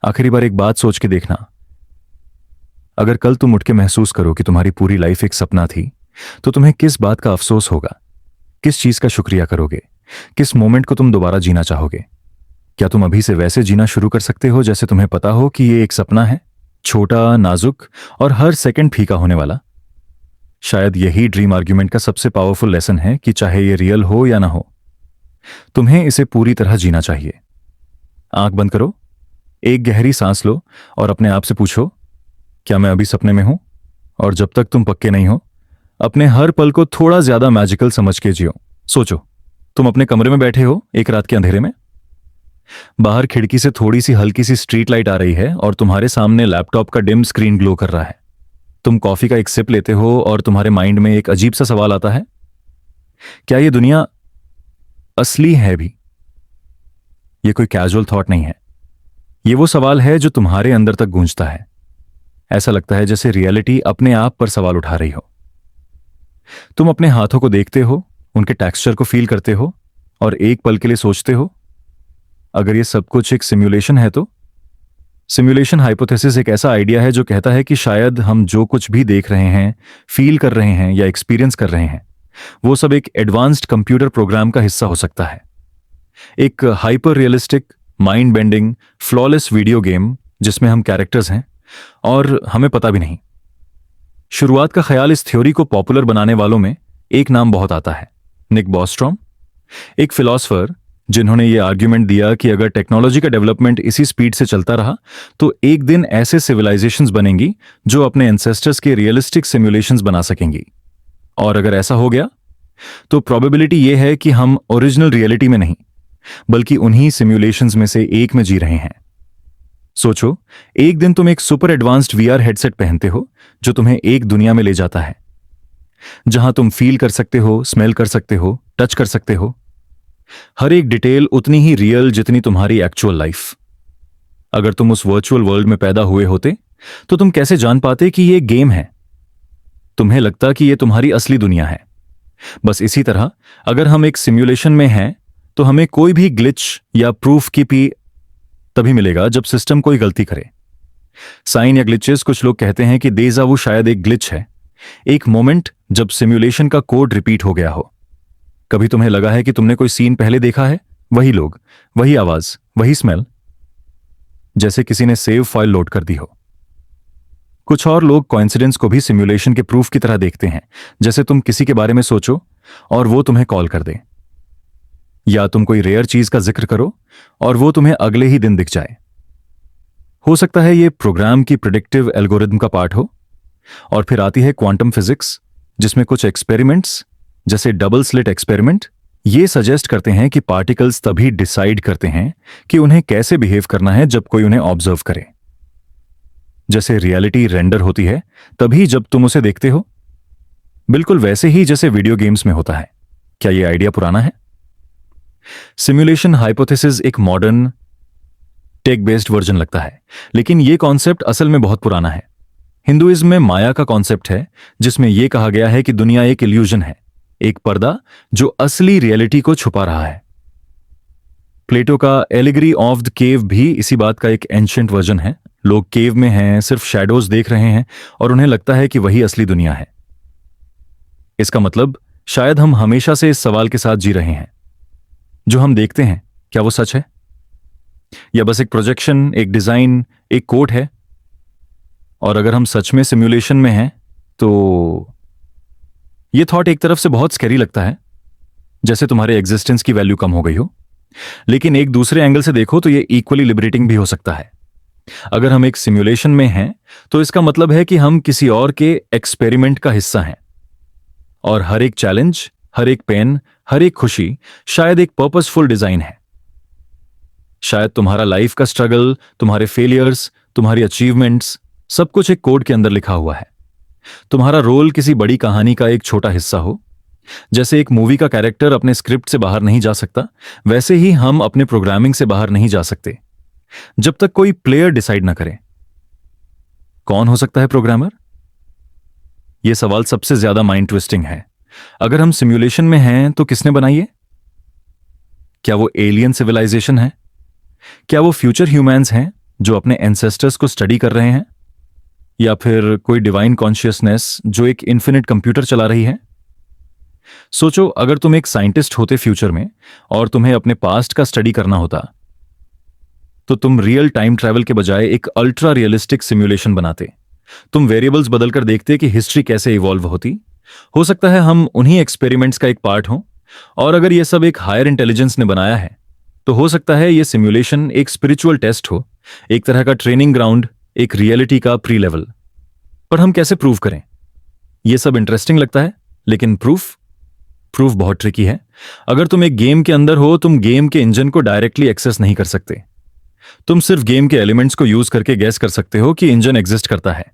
आखिरी बार एक बात सोच के देखना, अगर कल तुम उठ के महसूस करो कि तुम्हारी पूरी लाइफ एक सपना थी, तो तुम्हें किस बात का अफसोस होगा, किस चीज का शुक्रिया करोगे, किस मोमेंट को तुम दोबारा जीना चाहोगे? क्या तुम अभी से वैसे जीना शुरू कर सकते हो जैसे तुम्हें पता हो कि ये एक सपना है, छोटा, नाजुक और हर सेकंड फीका होने वाला? शायद यही ड्रीम आर्ग्यूमेंट का सबसे पावरफुल लेसन है कि चाहे ये रियल हो या ना हो, तुम्हें इसे पूरी तरह जीना चाहिए। आंख बंद करो, एक गहरी सांस लो और अपने आप से पूछो, क्या मैं अभी सपने में हूं? और जब तक तुम पक्के नहीं हो, अपने हर पल को थोड़ा ज्यादा मैजिकल समझ के जियो। सोचो, तुम अपने कमरे में बैठे हो एक रात के अंधेरे में, बाहर खिड़की से थोड़ी सी हल्की सी स्ट्रीट लाइट आ रही है और तुम्हारे सामने लैपटॉप का डिम स्क्रीन ग्लो कर रहा है। तुम कॉफी का एक सिप लेते हो और तुम्हारे माइंड में एक अजीब सा सवाल आता है, क्या ये दुनिया असली है भी? ये कोई कैजुअल थॉट नहीं है, ये वो सवाल है जो तुम्हारे अंदर तक गूंजता है। ऐसा लगता है जैसे रियलिटी अपने आप पर सवाल उठा रही हो। तुम अपने हाथों को देखते हो, उनके टेक्सचर को फील करते हो और एक पल के लिए सोचते हो, अगर ये सब कुछ एक सिमुलेशन है तो? सिमुलेशन हाइपोथेसिस एक ऐसा आइडिया है जो कहता है कि शायद हम जो कुछ भी देख रहे हैं, फील कर रहे हैं या एक्सपीरियंस कर रहे हैं, वो सब एक एडवांस्ड कंप्यूटर प्रोग्राम का हिस्सा हो सकता है। एक hyper realistic, mind bending, flawless video game जिसमें हम कैरेक्टर्स हैं और हमें पता भी नहीं। शुरुआत का ख्याल इस थ्योरी को पॉपुलर बनाने वालों में एक नाम बहुत आता है, निक बॉस्ट्रॉम, एक फिलॉसफर जिन्होंने ये आर्ग्यूमेंट दिया कि अगर टेक्नोलॉजी का डेवलपमेंट इसी स्पीड से चलता रहा तो एक दिन ऐसे सिविलाइजेशंस बनेंगी जो अपने एंसेस्टर्स के रियलिस्टिक सिमुलेशंस बना सकेंगी। और अगर ऐसा हो गया तो प्रोबेबिलिटी यह है कि हम ओरिजिनल रियलिटी में नहीं बल्कि उन्हीं सिमुलेशंस में से एक में जी रहे हैं। सोचो, एक दिन तुम एक सुपर एडवांस्ड वीआर हेडसेट पहनते हो जो तुम्हें एक दुनिया में ले जाता है जहां तुम फील कर सकते हो, स्मेल कर सकते हो, टच कर सकते हो। हर एक डिटेल उतनी ही रियल जितनी तुम्हारी एक्चुअल लाइफ। अगर तुम उस वर्चुअल वर्ल्ड में पैदा हुए होते तो तुम कैसे जान पाते कि यह गेम है? तुम्हें लगता कि यह तुम्हारी असली दुनिया है। बस इसी तरह अगर हम एक सिमुलेशन में हैं तो हमें कोई भी ग्लिच या प्रूफ की पी तभी मिलेगा जब सिस्टम कोई गलती करे। साइन या ग्लिचेस, कुछ लोग कहते हैं कि डेजा वू शायद एक ग्लिच है, एक मोमेंट जब सिमुलेशन का कोड रिपीट हो गया हो। कभी तुम्हें लगा है कि तुमने कोई सीन पहले देखा है, वही लोग, वही आवाज, वही स्मेल, जैसे किसी ने सेव फाइल लोड कर दी हो। कुछ और लोग कोइंसिडेंस को भी सिमुलेशन के प्रूफ की तरह देखते हैं, जैसे तुम किसी के बारे में सोचो और वो तुम्हें कॉल कर दे, या तुम कोई रेयर चीज का जिक्र करो और वो तुम्हें अगले ही दिन दिख जाए। हो सकता है ये प्रोग्राम की प्रिडिक्टिव एल्गोरिथम का पार्ट हो। और फिर आती है क्वांटम फिजिक्स, जिसमें कुछ एक्सपेरिमेंट्स जैसे डबल स्लिट एक्सपेरिमेंट ये सजेस्ट करते हैं कि पार्टिकल्स तभी डिसाइड करते हैं कि उन्हें कैसे बिहेव करना है जब कोई उन्हें ऑब्जर्व करे। जैसे रियलिटी रेंडर होती है तभी जब तुम उसे देखते हो, बिल्कुल वैसे ही जैसे वीडियो गेम्स में होता है। क्या यह आइडिया पुराना है? सिमुलेशन हाइपोथेसिस एक मॉडर्न टेक बेस्ड वर्जन लगता है, लेकिन यह कॉन्सेप्ट असल में बहुत पुराना है। हिंदुइज्म में माया का कॉन्सेप्ट है जिसमें यह कहा गया है कि दुनिया एक इल्यूजन है, एक पर्दा जो असली रियलिटी को छुपा रहा है। प्लेटो का एलिगरी ऑफ द केव भी इसी बात का एक एंशिएंट वर्जन है। लोग केव में हैं, सिर्फ शैडोज देख रहे हैं और उन्हें लगता है कि वही असली दुनिया है। इसका मतलब शायद हम हमेशा से इस सवाल के साथ जी रहे हैं, जो हम देखते हैं क्या वो सच है या बस एक प्रोजेक्शन, एक डिजाइन, एक कोड है? और अगर हम सच में सिमुलेशन में हैं तो यह थॉट एक तरफ से बहुत स्कैरी लगता है, जैसे तुम्हारे एग्जिस्टेंस की वैल्यू कम हो गई हो। लेकिन एक दूसरे एंगल से देखो तो यह इक्वली लिबरेटिंग भी हो सकता है। अगर हम एक सिमुलेशन में हैं तो इसका मतलब है कि हम किसी और के एक्सपेरिमेंट का हिस्सा हैं और हर एक चैलेंज, हर एक पेन, हर एक खुशी शायद एक पर्पसफुल डिजाइन है। शायद तुम्हारा लाइफ का स्ट्रगल, तुम्हारे फेलियर्स, तुम्हारी अचीवमेंट्स, सब कुछ एक कोड के अंदर लिखा हुआ है। तुम्हारा रोल किसी बड़ी कहानी का एक छोटा हिस्सा हो। जैसे एक मूवी का कैरेक्टर अपने स्क्रिप्ट से बाहर नहीं जा सकता, वैसे ही हम अपने प्रोग्रामिंग से बाहर नहीं जा सकते। जब तक कोई प्लेयर डिसाइड ना करे। कौन हो सकता है प्रोग्रामर? यह सवाल सबसे ज्यादा माइंड ट्विस्टिंग है। अगर हम सिमुलेशन में हैं तो किसने बनाई है? क्या वो एलियन सिविलाइजेशन है? क्या वो फ्यूचर ह्यूमंस हैं जो अपने एंसेस्टर्स को स्टडी कर रहे हैं? या फिर कोई डिवाइन कॉन्शियसनेस जो एक इन्फिनिट कंप्यूटर चला रही है? सोचो, अगर तुम एक साइंटिस्ट होते फ्यूचर में और तुम्हें अपने पास्ट का स्टडी करना होता, तो तुम रियल टाइम ट्रैवल के बजाय एक अल्ट्रा रियलिस्टिक सिमुलेशन बनाते। तुम वेरिएबल्स बदलकर देखते कि हिस्ट्री कैसे इवॉल्व होती। हो सकता है हम उन्हीं एक्सपेरिमेंट्स का एक पार्ट हो, और अगर यह सब एक हायर इंटेलिजेंस ने बनाया है तो हो सकता है यह सिमुलेशन एक स्पिरिचुअल टेस्ट हो, एक तरह का ट्रेनिंग ग्राउंड, एक रियलिटी का प्री लेवल। पर हम कैसे प्रूव करें? यह सब इंटरेस्टिंग लगता है, लेकिन प्रूफ बहुत ट्रिकी है। अगर तुम एक गेम के अंदर हो, तुम गेम के इंजन को डायरेक्टली एक्सेस नहीं कर सकते। तुम सिर्फ गेम के एलिमेंट्स को यूज करके गैस कर सकते हो कि इंजन एग्जिस्ट करता है।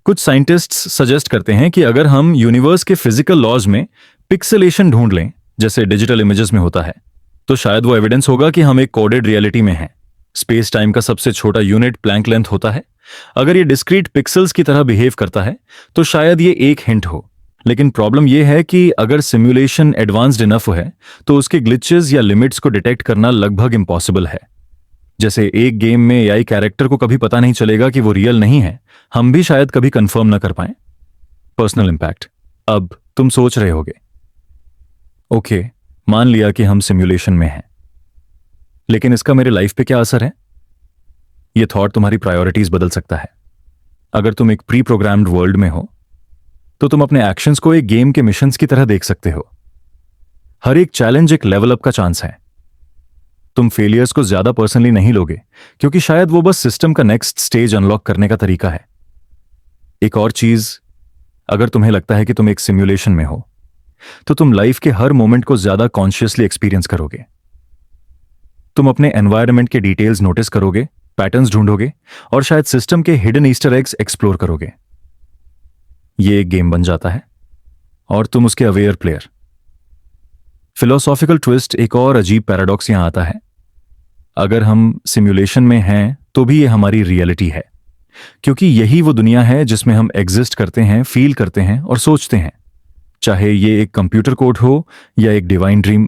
कुछ साइंटिस्ट्स सजेस्ट करते हैं कि अगर हम यूनिवर्स के फिजिकल लॉज में पिक्सेलेशन ढूंढ लें, जैसे डिजिटल इमेजेस में होता है, तो शायद वो एविडेंस होगा कि हम एक कोडेड रियलिटी में हैं। स्पेस टाइम का सबसे छोटा यूनिट प्लैंक लेंथ होता है। अगर ये डिस्क्रीट पिक्सल्स की तरह बिहेव करता है तो शायद ये एक हिंट हो। लेकिन प्रॉब्लम यह है कि अगर सिमुलेशन एडवांस्ड इनफ है तो उसके ग्लिचेस या लिमिट्स को डिटेक्ट करना लगभग इम्पॉसिबल है। जैसे एक गेम में एआई कैरेक्टर को कभी पता नहीं चलेगा कि वो रियल नहीं है, हम भी शायद कभी कंफर्म ना कर पाएं। Personal impact. अब तुम सोच रहे होगे, ओके, मान लिया कि हम सिमुलेशन में हैं, लेकिन इसका मेरे लाइफ पे क्या असर है? यह थॉट तुम्हारी प्रायोरिटीज बदल सकता है। अगर तुम एक प्री प्रोग्राम्ड वर्ल्ड में हो तो तुम अपने एक्शंस को एक गेम के मिशंस की तरह देख सकते हो। हर एक चैलेंज एक लेवल अप का चांस है। तुम फेलियर्स को ज्यादा पर्सनली नहीं लोगे, क्योंकि शायद वो बस सिस्टम का नेक्स्ट स्टेज अनलॉक करने का तरीका है। एक और चीज, अगर तुम्हें लगता है कि तुम एक सिमुलेशन में हो तो तुम लाइफ के हर मोमेंट को ज्यादा कॉन्शियसली एक्सपीरियंस करोगे। तुम अपने एनवायरनमेंट के डिटेल्स नोटिस करोगे, पैटर्न्स ढूंढोगे और शायद सिस्टम के हिडन ईस्टर एग्स एक्सप्लोर करोगे। ये एक गेम बन जाता है और तुम उसके अवेयर प्लेयर। फिलोसॉफिकल ट्विस्ट, एक और अजीब पैराडॉक्स यहां आता है। अगर हम सिमुलेशन में हैं तो भी ये हमारी रियलिटी है, क्योंकि यही वो दुनिया है जिसमें हम एग्जिस्ट करते हैं, फील करते हैं और सोचते हैं। चाहे ये एक कंप्यूटर कोड हो या एक डिवाइन ड्रीम,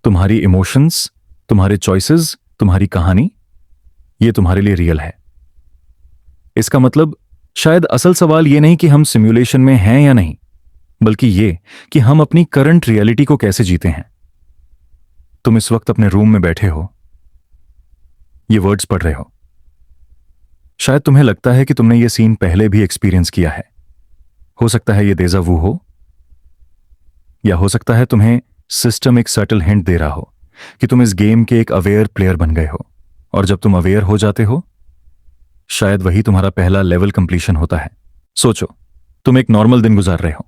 तुम्हारी इमोशंस, तुम्हारे चॉइसेस, तुम्हारी कहानी, ये तुम्हारे लिए रियल है। इसका मतलब शायद असल सवाल ये नहीं कि हम सिमुलेशन में हैं या नहीं, बल्कि ये कि हम अपनी करंट रियलिटी को कैसे जीते हैं। तुम इस वक्त अपने रूम में बैठे हो, ये वर्ड्स पढ़ रहे हो। शायद तुम्हें लगता है कि तुमने ये सीन पहले भी एक्सपीरियंस किया है। हो सकता है ये देजा वू हो, या हो सकता है तुम्हें सिस्टम एक सटल हिंट दे रहा हो कि तुम इस गेम के एक अवेयर प्लेयर बन गए हो। और जब तुम अवेयर हो जाते हो, शायद वही तुम्हारा पहला लेवल कंप्लीशन होता है। सोचो, तुम एक नॉर्मल दिन गुजार रहे हो।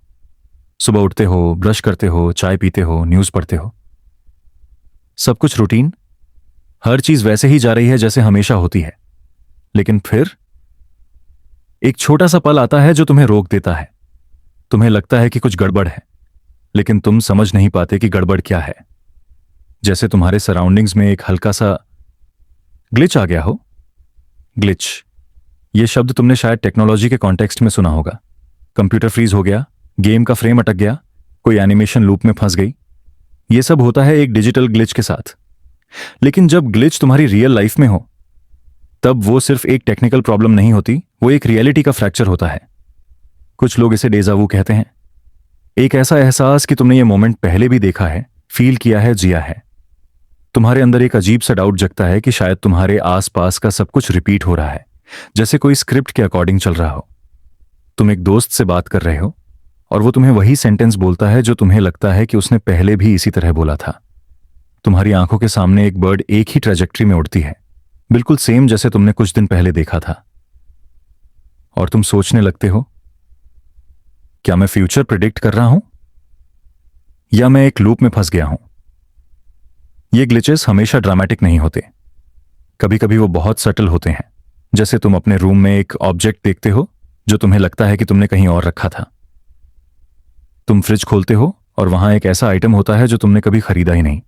सुबह उठते हो, ब्रश करते हो, चाय पीते हो, न्यूज पढ़ते हो, सब कुछ रूटीन, हर चीज वैसे ही जा रही है जैसे हमेशा होती है। लेकिन फिर एक छोटा सा पल आता है जो तुम्हें रोक देता है। तुम्हें लगता है कि कुछ गड़बड़ है, लेकिन तुम समझ नहीं पाते कि गड़बड़ क्या है। जैसे तुम्हारे सराउंडिंग्स में एक हल्का सा ग्लिच आ गया हो। ग्लिच, यह शब्द तुमने शायद टेक्नोलॉजी के कॉन्टेक्स्ट में सुना होगा। कंप्यूटर फ्रीज हो गया, गेम का फ्रेम अटक गया, कोई एनिमेशन लूप में फंस गई। यह सब होता है एक डिजिटल ग्लिच के साथ। लेकिन जब ग्लिच तुम्हारी रियल लाइफ में हो, तब वो सिर्फ एक टेक्निकल प्रॉब्लम नहीं होती, वो एक रियलिटी का फ्रैक्चर होता है। कुछ लोग इसे डेजा वू कहते हैं। एक ऐसा एहसास कि तुमने ये मोमेंट पहले भी देखा है, फील किया है, जिया है। तुम्हारे अंदर एक अजीब सा डाउट जगता है कि शायद तुम्हारे आसपास का सब कुछ रिपीट हो रहा है, जैसे कोई स्क्रिप्ट के अकॉर्डिंग चल रहा हो। तुम एक दोस्त से बात कर रहे हो और वो तुम्हें वही सेंटेंस बोलता है जो तुम्हें लगता है कि उसने पहले भी इसी तरह बोला था। तुम्हारी आंखों के सामने एक बर्ड एक ही ट्रेजेक्ट्री में उड़ती है, बिल्कुल सेम जैसे तुमने कुछ दिन पहले देखा था। और तुम सोचने लगते हो, क्या मैं फ्यूचर प्रिडिक्ट कर रहा हूं या मैं एक लूप में फंस गया हूं? ये ग्लिचेस हमेशा ड्रामेटिक नहीं होते। कभी कभी वो बहुत सटल होते हैं। जैसे तुम अपने रूम में एक ऑब्जेक्ट देखते हो जो तुम्हें लगता है कि तुमने कहीं और रखा था। तुम फ्रिज खोलते हो और वहां एक ऐसा आइटम होता है जो तुमने कभी खरीदा ही नहीं।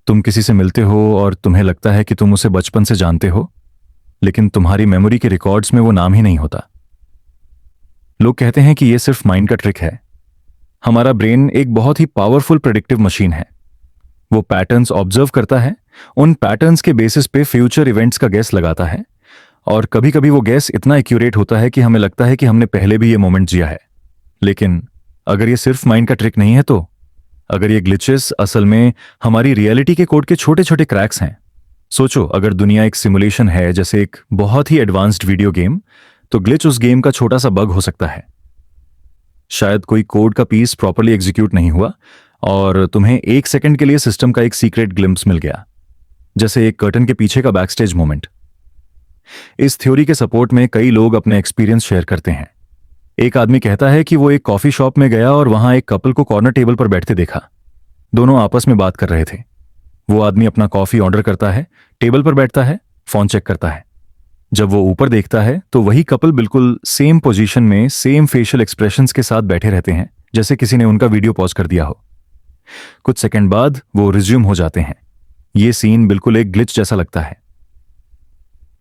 तुम किसी से मिलते हो और तुम्हें लगता है कि तुम उसे बचपन से जानते हो, लेकिन तुम्हारी मेमोरी के रिकॉर्ड्स में वो नाम ही नहीं होता। लोग कहते हैं कि यह सिर्फ माइंड का ट्रिक है। हमारा ब्रेन एक बहुत ही पावरफुल प्रेडिक्टिव मशीन है। वो पैटर्न्स ऑब्जर्व करता है, उन पैटर्न्स के बेसिस पे फ्यूचर इवेंट्स का गैस लगाता है, और कभी कभी वो गैस इतना एक्यूरेट होता है कि हमें लगता है कि हमने पहले भी ये मोमेंट जिया है। लेकिन अगर ये सिर्फ माइंड का ट्रिक नहीं है तो अगर ये ग्लिचेस असल में हमारी रियलिटी के कोड के छोटे छोटे क्रैक्स हैं। सोचो, अगर दुनिया एक सिमुलेशन है, जैसे एक बहुत ही एडवांस्ड वीडियो गेम, तो ग्लिच उस गेम का छोटा सा बग हो सकता है। शायद कोई कोड का पीस प्रॉपर्ली एग्जीक्यूट नहीं हुआ और तुम्हें एक सेकंड के लिए सिस्टम का एक सीक्रेट ग्लिम्प्स मिल गया, जैसे एक कर्टन के पीछे का बैकस्टेज मोमेंट। इस थ्योरी के सपोर्ट में कई लोग अपने एक्सपीरियंस शेयर करते हैं। एक आदमी कहता है कि वो एक कॉफी शॉप में गया और वहां एक कपल को कॉर्नर टेबल पर बैठते देखा। दोनों आपस में बात कर रहे थे। वो आदमी अपना कॉफी ऑर्डर करता है, टेबल पर बैठता है, फोन चेक करता है। जब वो ऊपर देखता है तो वही कपल बिल्कुल सेम पोजीशन में, सेम फेशियल एक्सप्रेशंस के साथ बैठे रहते हैं, जैसे किसी ने उनका वीडियो पॉज कर दिया हो। कुछ सेकंड बाद वो रिज्यूम हो जाते हैं। ये सीन बिल्कुल एक ग्लिच जैसा लगता है।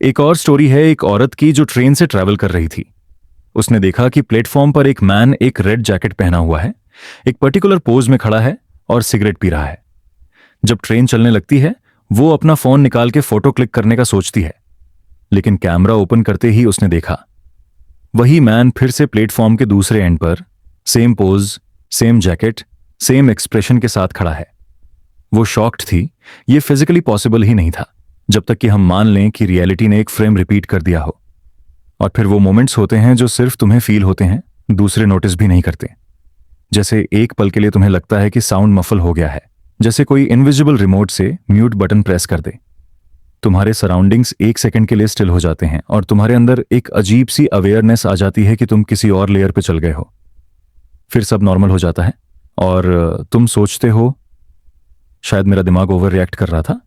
एक और स्टोरी है एक औरत की जो ट्रेन से ट्रैवल कर रही थी। उसने देखा कि प्लेटफॉर्म पर एक मैन एक रेड जैकेट पहना हुआ है, एक पर्टिकुलर पोज में खड़ा है और सिगरेट पी रहा है। जब ट्रेन चलने लगती है, वो अपना फोन निकाल के फोटो क्लिक करने का सोचती है, लेकिन कैमरा ओपन करते ही उसने देखा वही मैन फिर से प्लेटफॉर्म के दूसरे एंड पर same pose, same jacket, same expression के साथ खड़ा है। वो शॉक्ड थी। ये फिजिकली पॉसिबल ही नहीं था, जब तक कि हम मान लें कि रियलिटी ने एक फ्रेम रिपीट कर दिया हो। और फिर वो मोमेंट्स होते हैं जो सिर्फ तुम्हें फील होते हैं, दूसरे नोटिस भी नहीं करते। जैसे एक पल के लिए तुम्हें लगता है कि साउंड मफल हो गया है, जैसे कोई इनविजिबल रिमोट से म्यूट बटन प्रेस कर दे। तुम्हारे सराउंडिंग्स एक सेकंड के लिए स्टिल हो जाते हैं और तुम्हारे अंदर एक अजीब सी अवेयरनेस आ जाती है कि तुम किसी और लेयर पे चल गए हो। फिर सब नॉर्मल हो जाता है और तुम सोचते हो शायद मेरा दिमाग ओवर रिएक्ट कर रहा था।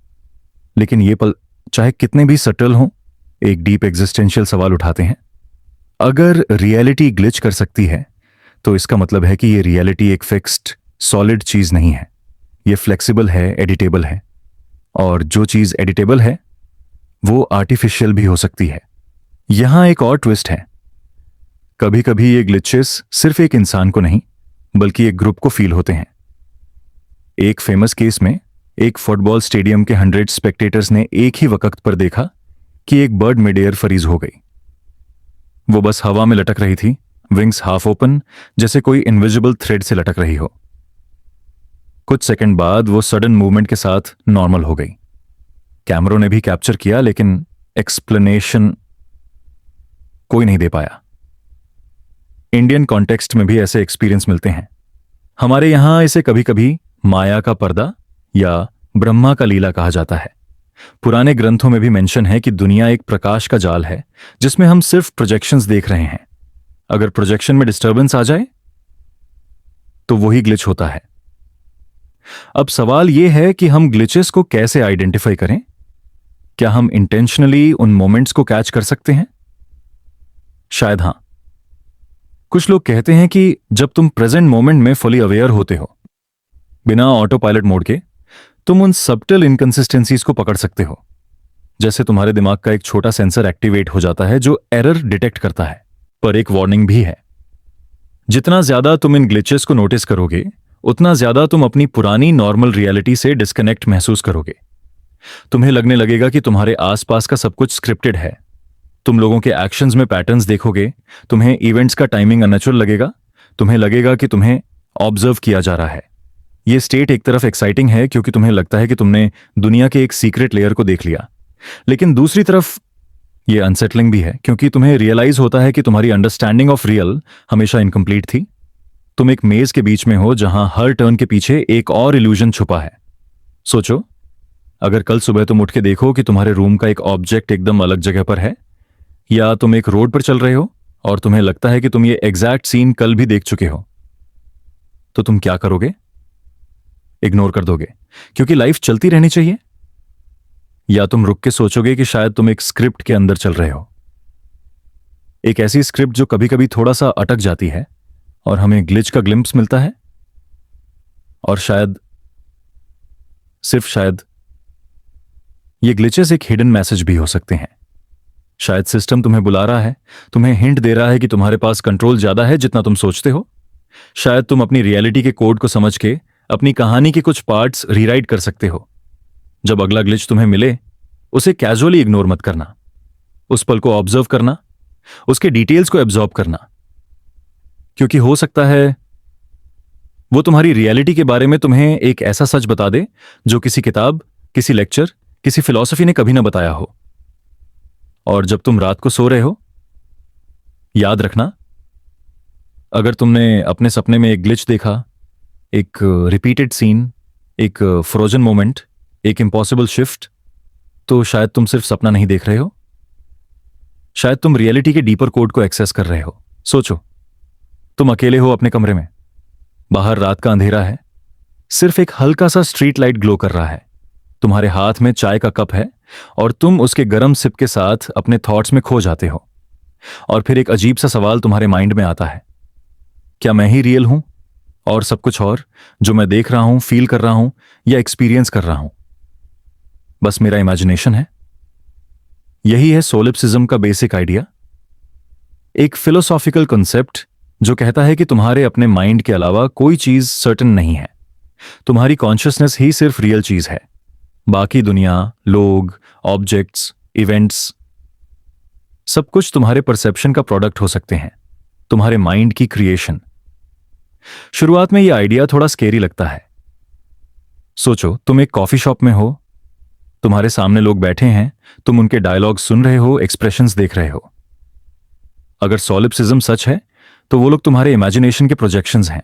लेकिन ये पल चाहे कितने भी सटल हों, एक डीप एग्जिस्टेंशियल सवाल उठाते हैं। अगर रियलिटी ग्लिच कर सकती है तो इसका मतलब है कि ये रियलिटी एक फिक्स्ड सॉलिड चीज नहीं है। ये फ्लेक्सिबल है, एडिटेबल है, और जो चीज एडिटेबल है वो आर्टिफिशियल भी हो सकती है। यहां एक और ट्विस्ट है। कभी कभी ये ग्लिचेस सिर्फ एक इंसान को नहीं बल्कि एक ग्रुप को फील होते हैं। एक फेमस केस में एक फुटबॉल स्टेडियम के 100 स्पेक्टेटर्स ने एक ही वक्त पर देखा कि एक बर्ड मिड एयर फ्रीज हो गई। वो बस हवा में लटक रही थी, विंग्स हाफ ओपन, जैसे कोई इनविजिबल थ्रेड से लटक रही हो। कुछ सेकंड बाद वो सडन मूवमेंट के साथ नॉर्मल हो गई। कैमरों ने भी कैप्चर किया, लेकिन एक्सप्लेनेशन कोई नहीं दे पाया। इंडियन कॉन्टेक्स्ट में भी ऐसे एक्सपीरियंस मिलते हैं। हमारे यहां इसे कभी कभी माया का पर्दा या ब्रह्मा का लीला कहा जाता है। पुराने ग्रंथों में भी मेंशन है कि दुनिया एक प्रकाश का जाल है जिसमें हम सिर्फ प्रोजेक्शंस देख रहे हैं। अगर प्रोजेक्शन में डिस्टर्बेंस आ जाए तो वही ग्लिच होता है। अब सवाल यह है कि हम ग्लिचेस को कैसे आइडेंटिफाई करें? क्या हम इंटेंशनली उन मोमेंट्स को कैच कर सकते हैं? शायद हां। कुछ लोग कहते हैं कि जब तुम प्रेजेंट मोमेंट में फुली अवेयर होते हो, बिना ऑटो पायलट मोड के, तुम उन सबटल इनकंसिस्टेंसीज को पकड़ सकते हो। जैसे तुम्हारे दिमाग का एक छोटा सेंसर एक्टिवेट हो जाता है जो एरर डिटेक्ट करता है, पर एक वार्निंग भी है। जितना ज्यादा तुम इन ग्लिचेस को नोटिस करोगे, उतना ज्यादा तुम अपनी पुरानी नॉर्मल रियलिटी से डिस्कनेक्ट महसूस करोगे। तुम्हें लगने लगेगा कि तुम्हारे आसपास का सब कुछ स्क्रिप्टेड है। तुम लोगों के एक्शंस में पैटर्न्स देखोगे, तुम्हें इवेंट्स का टाइमिंग अननेचुरल लगेगा, तुम्हें लगेगा कि तुम्हें ऑब्जर्व किया जा रहा है। यह स्टेट एक तरफ एक्साइटिंग है क्योंकि तुम्हें लगता है कि तुमने दुनिया के एक सीक्रेट लेयर को देख लिया, लेकिन दूसरी तरफ यह अनसेटलिंग भी है क्योंकि तुम्हें रियलाइज होता है कि तुम्हारी अंडरस्टैंडिंग ऑफ रियल हमेशा इनकम्प्लीट थी। तुम एक मेज के बीच में हो जहां हर टर्न के पीछे एक और इल्यूजन छुपा है। सोचो, अगर कल सुबह तुम उठ के देखो कि तुम्हारे रूम का एक ऑब्जेक्ट एकदम अलग जगह पर है, या तुम एक रोड पर चल रहे हो और तुम्हें लगता है कि तुम ये एग्जैक्ट सीन कल भी देख चुके हो, तो तुम क्या करोगे? इग्नोर कर दोगे क्योंकि लाइफ चलती रहनी चाहिए, या तुम रुक के सोचोगे कि शायद तुम एक स्क्रिप्ट के अंदर चल रहे हो, एक ऐसी स्क्रिप्ट जो कभी कभी थोड़ा सा अटक जाती है और हमें ग्लिच का ग्लिम्प्स मिलता है। और शायद सिर्फ शायद ये ग्लिचेस एक हिडन मैसेज भी हो सकते हैं। शायद सिस्टम तुम्हें बुला रहा है, तुम्हें हिंट दे रहा है कि तुम्हारे पास कंट्रोल ज्यादा है जितना तुम सोचते हो। शायद तुम अपनी रियलिटी के कोड को समझ के अपनी कहानी के कुछ पार्ट्स रीराइट कर सकते हो। जब अगला ग्लिच तुम्हें मिले, उसे कैजुअली इग्नोर मत करना। उस पल को ऑब्जर्व करना, उसके डिटेल्स को एब्जॉर्ब करना, क्योंकि हो सकता है वो तुम्हारी रियलिटी के बारे में तुम्हें एक ऐसा सच बता दे जो किसी किताब, किसी लेक्चर, किसी फिलॉसफी ने कभी ना बताया हो। और जब तुम रात को सो रहे हो, याद रखना, अगर तुमने अपने सपने में एक ग्लिच देखा, एक रिपीटेड सीन, एक फ्रोजन मोमेंट, एक इम्पॉसिबल शिफ्ट, तो शायद तुम सिर्फ सपना नहीं देख रहे हो, शायद तुम रियलिटी के डीपर कोड को एक्सेस कर रहे हो। सोचो, तुम अकेले हो अपने कमरे में, बाहर रात का अंधेरा है, सिर्फ एक हल्का सा स्ट्रीट लाइट ग्लो कर रहा है, तुम्हारे हाथ में चाय का कप है और तुम उसके गर्म सिप के साथ अपने थॉट्स में खो जाते हो। और फिर एक अजीब सा सवाल तुम्हारे माइंड में आता है, क्या मैं ही रियल हूं और सब कुछ और जो मैं देख रहा हूं, फील कर रहा हूं या एक्सपीरियंस कर रहा हूं, बस मेरा इमेजिनेशन है? यही है सोलिप्सिज्म का बेसिक आइडिया, एक फिलोसॉफिकल कॉन्सेप्ट जो कहता है कि तुम्हारे अपने माइंड के अलावा कोई चीज सर्टेन नहीं है। तुम्हारी कॉन्शियसनेस ही सिर्फ रियल चीज है। बाकी दुनिया, लोग, ऑब्जेक्ट्स, इवेंट्स, सब कुछ तुम्हारे परसेप्शन का प्रोडक्ट हो सकते हैं, तुम्हारे माइंड की क्रिएशन। शुरुआत में यह आइडिया थोड़ा स्केरी लगता है। सोचो, तुम एक कॉफी शॉप में हो, तुम्हारे सामने लोग बैठे हैं, तुम उनके डायलॉग सुन रहे हो, एक्सप्रेशंस देख रहे हो। अगर सोलिप्सिज्म सच है तो वो लोग तुम्हारे इमेजिनेशन के प्रोजेक्शंस हैं,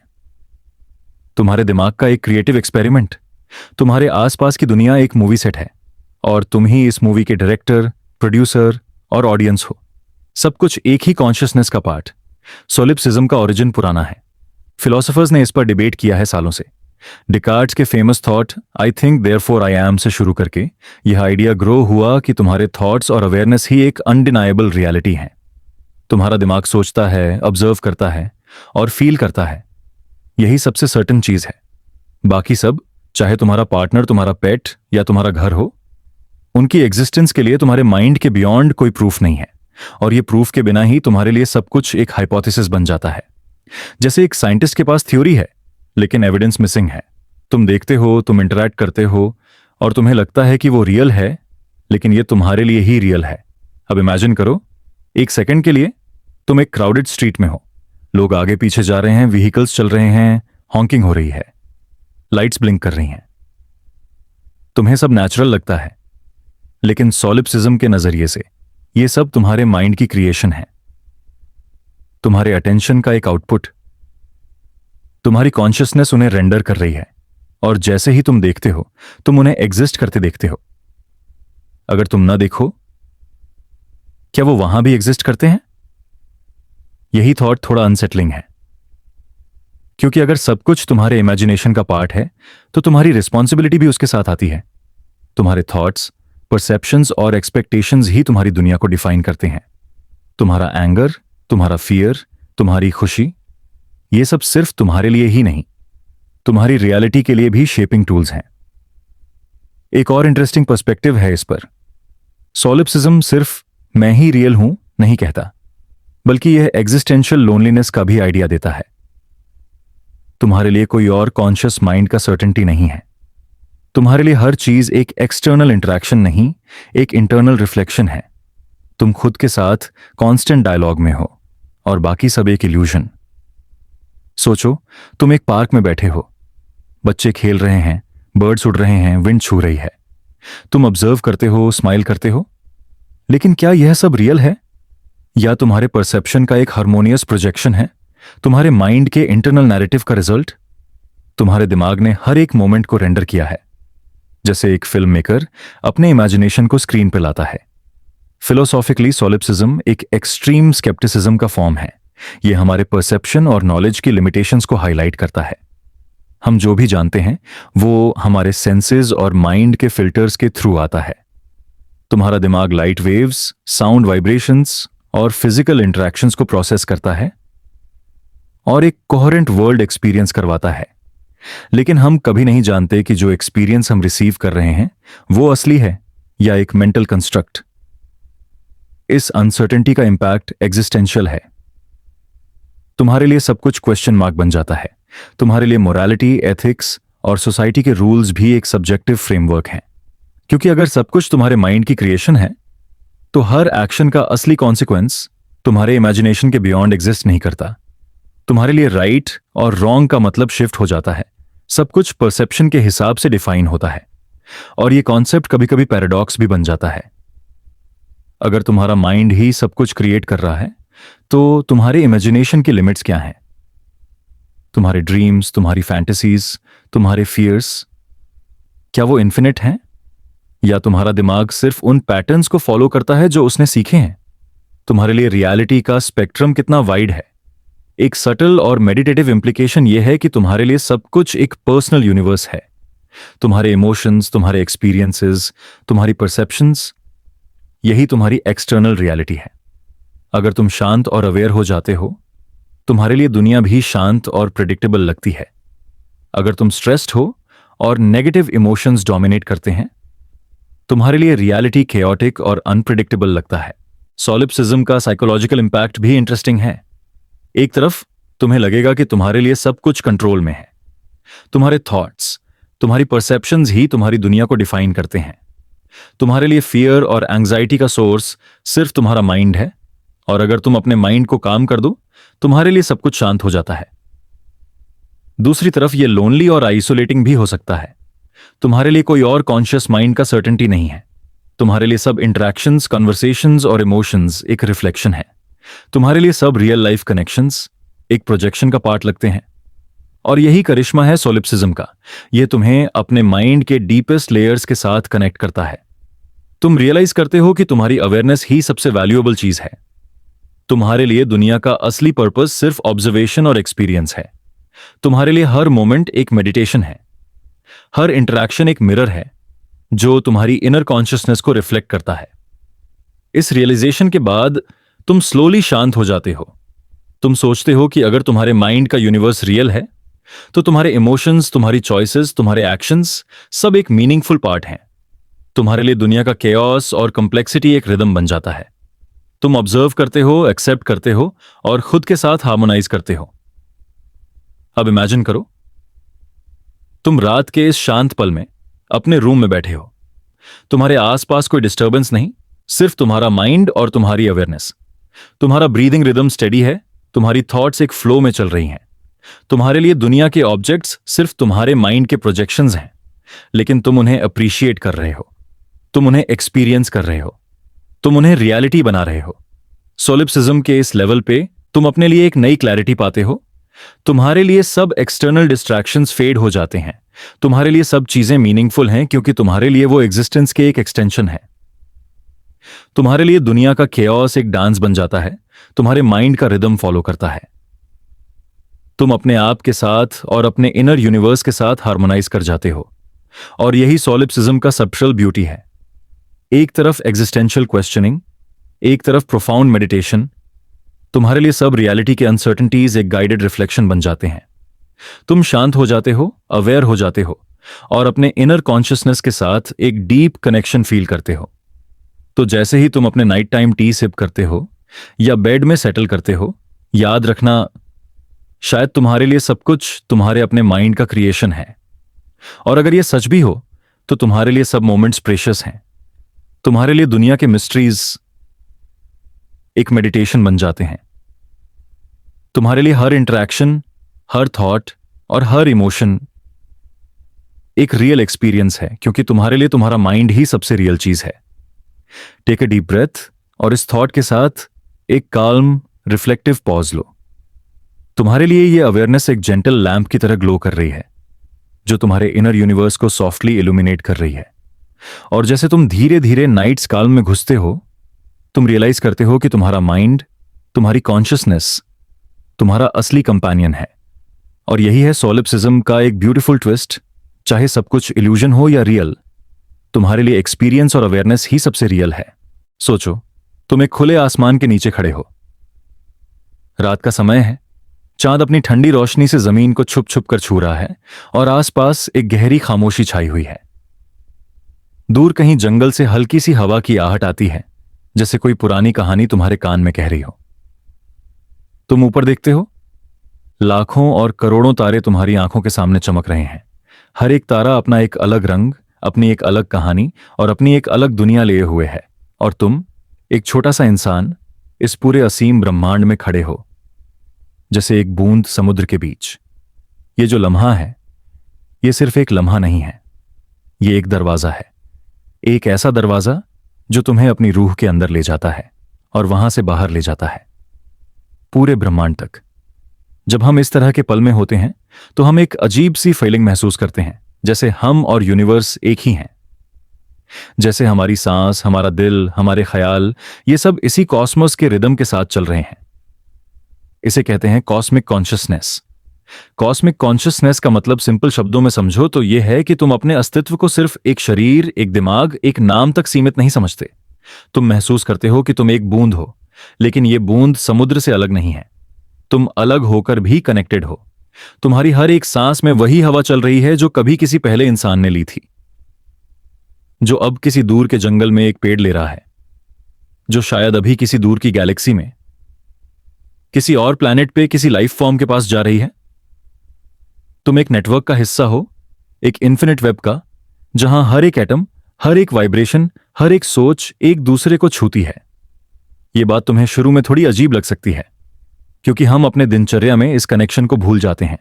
तुम्हारे दिमाग का एक क्रिएटिव एक्सपेरिमेंट। तुम्हारे आसपास की दुनिया एक मूवी सेट है और तुम ही इस मूवी के डायरेक्टर, प्रोड्यूसर और ऑडियंस हो। सब कुछ एक ही कॉन्शियसनेस का पार्ट। सोलिप्सिज्म का ओरिजिन पुराना है, फिलोसोफर्स ने इस पर डिबेट किया है सालों से। डिकार्ड्स के famous thought I think therefore I am से शुरू करके यह आइडिया ग्रो हुआ कि तुम्हारे थॉट्स और अवेयरनेस ही एक अनडिनाएबल रियलिटी है। तुम्हारा दिमाग सोचता है, ऑब्जर्व करता है और फील करता है, यही सबसे सर्टेन चीज है। बाकी सब, चाहे तुम्हारा पार्टनर, तुम्हारा पेट या तुम्हारा घर हो, उनकी एग्जिस्टेंस के लिए तुम्हारे माइंड के बियॉन्ड कोई प्रूफ नहीं है। और ये प्रूफ के बिना ही तुम्हारे लिए सब कुछ एक हाइपोथेसिस बन जाता है। जैसे एक साइंटिस्ट के पास थ्योरी है लेकिन एविडेंस मिसिंग है। तुम देखते हो, तुम इंटरैक्ट करते हो और तुम्हें लगता है कि वो रियल है, लेकिन ये तुम्हारे लिए ही रियल है। अब इमेजिन करो, एक सेकंड के लिए तुम एक क्राउडेड स्ट्रीट में हो, लोग आगे पीछे जा रहे हैं, व्हीकल्स चल रहे हैं, हॉकिंग हो रही है, लाइट्स ब्लिंक कर रही हैं। तुम्हें सब नेचुरल लगता है, लेकिन सोलिप्सिज्म के नजरिए से ये सब तुम्हारे माइंड की क्रिएशन है, तुम्हारे अटेंशन का एक आउटपुट। तुम्हारी कॉन्शियसनेस उन्हें रेंडर कर रही है और जैसे ही तुम देखते हो, तुम उन्हें एग्जिस्ट करते देखते हो। अगर तुम ना देखो, क्या वो वहां भी एग्जिस्ट करते हैं? यही थॉट थोड़ा अनसेटलिंग है, क्योंकि अगर सब कुछ तुम्हारे इमेजिनेशन का पार्ट है तो तुम्हारी रिस्पॉन्सिबिलिटी भी उसके साथ आती है। तुम्हारे थॉट्स, परसेप्शंस और एक्सपेक्टेशंस ही तुम्हारी दुनिया को डिफाइन करते हैं। तुम्हारा एंगर, तुम्हारा फियर, तुम्हारी खुशी, ये सब सिर्फ तुम्हारे लिए ही नहीं, तुम्हारी रियलिटी के लिए भी शेपिंग टूल्स हैं। एक और इंटरेस्टिंग पर्सपेक्टिव है इस पर। सोलिप्सिज्म सिर्फ मैं ही रियल हूं नहीं कहता, बल्कि यह एग्जिस्टेंशियल लोनलीनेस का भी आइडिया देता है। तुम्हारे लिए कोई और कॉन्शियस माइंड का सर्टेनिटी नहीं है। तुम्हारे लिए हर चीज एक एक्सटर्नल इंटरैक्शन नहीं, एक इंटरनल रिफ्लेक्शन है। तुम खुद के साथ कांस्टेंट डायलॉग में हो और बाकी सब एक इल्यूजन। सोचो, तुम एक पार्क में बैठे हो, बच्चे खेल रहे हैं, बर्ड्स उड़ रहे हैं, विंड छू रही है। तुम ऑब्जर्व करते हो, स्माइल करते हो, लेकिन क्या यह सब रियल है या तुम्हारे परसेप्शन का एक हार्मोनियस प्रोजेक्शन है, तुम्हारे माइंड के इंटरनल नैरेटिव का रिजल्ट? तुम्हारे दिमाग ने हर एक मोमेंट को रेंडर किया है, जैसे एक फिल्म मेकर अपने इमेजिनेशन को स्क्रीन पर लाता है। फिलोसॉफिकली सोलिप्सिज्म एक एक्सट्रीम स्केप्टिसिज्म का फॉर्म है। यह हमारे परसेप्शन और नॉलेज की लिमिटेशंस को हाईलाइट करता है। हम जो भी जानते हैं वो हमारे सेंसेस और माइंड के फिल्टर्स के थ्रू आता है। तुम्हारा दिमाग लाइट वेव्स, साउंड वाइब्रेशंस और फिजिकल इंटरैक्शंस को प्रोसेस करता है और एक कोहेरेंट वर्ल्ड एक्सपीरियंस करवाता है। लेकिन हम कभी नहीं जानते कि जो एक्सपीरियंस हम रिसीव कर रहे हैं वो असली है या एक मेंटल कंस्ट्रक्ट। इस अनसर्टेनिटी का इंपैक्ट एग्जिस्टेंशियल है। तुम्हारे लिए सब कुछ क्वेश्चन मार्क बन जाता है। तुम्हारे लिए मोरालिटी, एथिक्स और सोसाइटी के रूल्स भी एक सब्जेक्टिव फ्रेमवर्क हैं। क्योंकि अगर सब कुछ तुम्हारे माइंड की क्रिएशन है तो हर एक्शन का असली कॉन्सिक्वेंस तुम्हारे इमेजिनेशन के बियॉन्ड एग्जिस्ट नहीं करता। तुम्हारे लिए राइट और रॉन्ग का मतलब शिफ्ट हो जाता है। सब कुछ परसेप्शन के हिसाब से डिफाइन होता है और यह कॉन्सेप्ट कभी कभी पैराडॉक्स भी बन जाता है। अगर तुम्हारा माइंड ही सब कुछ क्रिएट कर रहा है तो तुम्हारे इमेजिनेशन की लिमिट्स क्या हैं? तुम्हारे ड्रीम्स, तुम्हारी फैंटेसीज, तुम्हारे फियर्स, क्या वो इन्फिनिट हैं या तुम्हारा दिमाग सिर्फ उन पैटर्न्स को फॉलो करता है जो उसने सीखे हैं? तुम्हारे लिए रियलिटी का स्पेक्ट्रम कितना वाइड है? एक सटल और मेडिटेटिव इंप्लीकेशन यह है कि तुम्हारे लिए सब कुछ एक पर्सनल यूनिवर्स है। तुम्हारे इमोशंस, तुम्हारे एक्सपीरियंसेस, तुम्हारी परसेप्शंस, यही तुम्हारी एक्सटर्नल रियलिटी है। अगर तुम शांत और अवेयर हो जाते हो, तुम्हारे लिए दुनिया भी शांत और प्रेडिक्टेबल लगती है। अगर तुम स्ट्रेस्ड हो और नेगेटिव इमोशंस डोमिनेट करते हैं, तुम्हारे लिए रियलिटी केओटिक और अनप्रेडिक्टेबल लगता है। सॉलिप्सिज्म का साइकोलॉजिकल इंपैक्ट भी इंटरेस्टिंग है। एक तरफ तुम्हें लगेगा कि तुम्हारे लिए सब कुछ कंट्रोल में है। तुम्हारे थॉट्स, तुम्हारी परसेप्शंस ही तुम्हारी दुनिया को डिफाइन करते हैं। तुम्हारे लिए फियर और एंजाइटी का सोर्स सिर्फ तुम्हारा माइंड है, और अगर तुम अपने माइंड को काम कर दो तुम्हारे लिए सब कुछ शांत हो जाता है। दूसरी तरफ यह लोनली और आइसोलेटिंग भी हो सकता है। तुम्हारे लिए कोई और कॉन्शियस माइंड का सर्टेनिटी नहीं है। तुम्हारे लिए सब इंटरैक्शंस, कन्वर्सेशंस और इमोशंस एक रिफ्लेक्शन है। तुम्हारे लिए सब रियल लाइफ कनेक्शंस एक प्रोजेक्शन का पार्ट लगते हैं। और यही करिश्मा है सोलिप्सिज्म का। यह तुम्हें अपने माइंड के डीपेस्ट लेयर्स के साथ कनेक्ट करता है। तुम रियलाइज करते हो कि तुम्हारी अवेयरनेस ही सबसे वैल्यूएबल चीज है। तुम्हारे लिए दुनिया का असली पर्पस सिर्फ ऑब्जर्वेशन और एक्सपीरियंस है। तुम्हारे लिए हर मोमेंट एक मेडिटेशन है। हर इंटरैक्शन एक मिरर है जो तुम्हारी इनर कॉन्शियसनेस को रिफ्लेक्ट करता है। इस रियलाइजेशन के बाद तुम स्लोली शांत हो जाते हो। तुम सोचते हो कि अगर तुम्हारे माइंड का यूनिवर्स रियल है तो तुम्हारे इमोशंस, तुम्हारी चॉइसेस, तुम्हारे एक्शंस सब एक मीनिंगफुल पार्ट हैं। तुम्हारे लिए दुनिया का केओस और कॉम्प्लेक्सिटी एक रिदम बन जाता है। तुम ऑब्जर्व करते हो, एक्सेप्ट करते हो और खुद के साथ हार्मोनाइज करते हो। अब इमेजिन करो, तुम रात के इस शांत पल में अपने रूम में बैठे हो। तुम्हारे आसपास कोई डिस्टर्बेंस नहीं, सिर्फ तुम्हारा माइंड और तुम्हारी अवेयरनेस। तुम्हारा ब्रीदिंग रिदम स्टेडी है, तुम्हारी थॉट्स एक फ्लो में चल रही हैं। तुम्हारे लिए दुनिया के ऑब्जेक्ट्स सिर्फ तुम्हारे माइंड के प्रोजेक्शंस हैं, लेकिन तुम उन्हें अप्रिशिएट कर रहे हो, तुम उन्हें एक्सपीरियंस कर रहे हो, तुम उन्हें रियलिटी बना रहे हो। सोलिप्सिज्म के इस लेवल पे तुम अपने लिए एक नई क्लैरिटी पाते हो। तुम्हारे लिए सब एक्सटर्नल डिस्ट्रैक्शंस फेड हो जाते हैं। तुम्हारे लिए सब चीजें मीनिंगफुल हैं क्योंकि तुम्हारे लिए वो एग्जिस्टेंस के एक एक्सटेंशन है। तुम्हारे लिए दुनिया का केओस एक डांस बन जाता है, तुम्हारे माइंड का रिदम फॉलो करता है। तुम अपने आप के साथ और अपने इनर यूनिवर्स के साथ हार्मोनाइज कर जाते हो। और यही सोलिप्सिज्म का सबशल ब्यूटी है। एक तरफ एग्जिस्टेंशियल क्वेश्चनिंग, एक तरफ प्रोफाउंड मेडिटेशन। तुम्हारे लिए सब रियलिटी के अनसर्टेनिटीज एक गाइडेड रिफ्लेक्शन बन जाते हैं। तुम शांत हो जाते हो, अवेयर हो जाते हो और अपने इनर कॉन्शियसनेस के साथ एक डीप कनेक्शन फील करते हो। तो जैसे ही तुम अपने नाइट टाइम टी सिप करते हो या बेड में सेटल करते हो, याद रखना, शायद तुम्हारे लिए सब कुछ तुम्हारे अपने माइंड का क्रिएशन है। और अगर यह सच भी हो तो तुम्हारे लिए सब मोमेंट्स प्रेशियस हैं। तुम्हारे लिए दुनिया के मिस्ट्रीज एक मेडिटेशन बन जाते हैं। तुम्हारे लिए हर इंटरैक्शन, हर थॉट और हर इमोशन एक रियल एक्सपीरियंस है, क्योंकि तुम्हारे लिए तुम्हारा माइंड ही सबसे रियल चीज है। टेक अ डीप ब्रेथ और इस थॉट के साथ एक काल्म रिफ्लेक्टिव पॉज लो। तुम्हारे लिए यह अवेयरनेस एक जेंटल लैंप की तरह ग्लो कर रही है जो तुम्हारे इनर यूनिवर्स को सॉफ्टली इल्यूमिनेट कर रही है। और जैसे तुम धीरे धीरे नाइट्स काल्म में घुसते हो, तुम रियलाइज करते हो कि तुम्हारा माइंड, तुम्हारी कॉन्शियसनेस तुम्हारा असली कंपेनियन है। और यही है सोलिप्सिज्म का एक ब्यूटीफुल ट्विस्ट। चाहे सब कुछ इल्यूजन हो या रियल, तुम्हारे लिए एक्सपीरियंस और अवेयरनेस ही सबसे रियल है। सोचो, तुम एक खुले आसमान के नीचे खड़े हो। रात का समय है, चांद अपनी ठंडी रोशनी से जमीन को छुप छुप कर छू रहा है और आसपास एक गहरी खामोशी छाई हुई है। दूर कहीं जंगल से हल्की सी हवा की आहट आती है, जैसे कोई पुरानी कहानी तुम्हारे कान में कह रही हो। तुम ऊपर देखते हो, लाखों और करोड़ों तारे तुम्हारी आंखों के सामने चमक रहे हैं। हर एक तारा अपना एक अलग रंग, अपनी एक अलग कहानी और अपनी एक अलग दुनिया लिए हुए है, और तुम एक छोटा सा इंसान इस पूरे असीम ब्रह्मांड में खड़े हो, जैसे एक बूंद समुद्र के बीच। ये जो लम्हा है, ये सिर्फ एक लम्हा नहीं है, ये एक दरवाजा है। एक ऐसा दरवाजा जो तुम्हें अपनी रूह के अंदर ले जाता है और वहां से बाहर ले जाता है, पूरे ब्रह्मांड तक। जब हम इस तरह के पल में होते हैं तो हम एक अजीब सी फीलिंग महसूस करते हैं, जैसे हम और यूनिवर्स एक ही हैं। जैसे हमारी सांस, हमारा दिल, हमारे ख्याल, ये सब इसी कॉस्मोस के रिदम के साथ चल रहे हैं। इसे कहते हैं कॉस्मिक कॉन्शियसनेस। कॉस्मिक कॉन्शियसनेस का मतलब सिंपल शब्दों में समझो तो यह है कि तुम अपने अस्तित्व को सिर्फ एक शरीर, एक दिमाग, एक नाम तक सीमित नहीं समझते। तुम महसूस करते हो कि तुम एक बूंद हो, लेकिन यह बूंद समुद्र से अलग नहीं है। तुम अलग होकर भी कनेक्टेड हो। तुम्हारी हर एक सांस में वही हवा चल रही है जो कभी किसी पहले इंसान ने ली थी, जो अब किसी दूर के जंगल में एक पेड़ ले रहा है, जो शायद अभी किसी दूर की गैलेक्सी में, किसी और प्लैनेट पे किसी लाइफ फॉर्म के पास जा रही है। तुम एक नेटवर्क का हिस्सा हो, एक इन्फिनिट वेब का, जहां हर एक एटम, हर एक वाइब्रेशन, हर एक सोच एक दूसरे को छूती है। यह बात तुम्हें शुरू में थोड़ी अजीब लग सकती है, क्योंकि हम अपने दिनचर्या में इस कनेक्शन को भूल जाते हैं।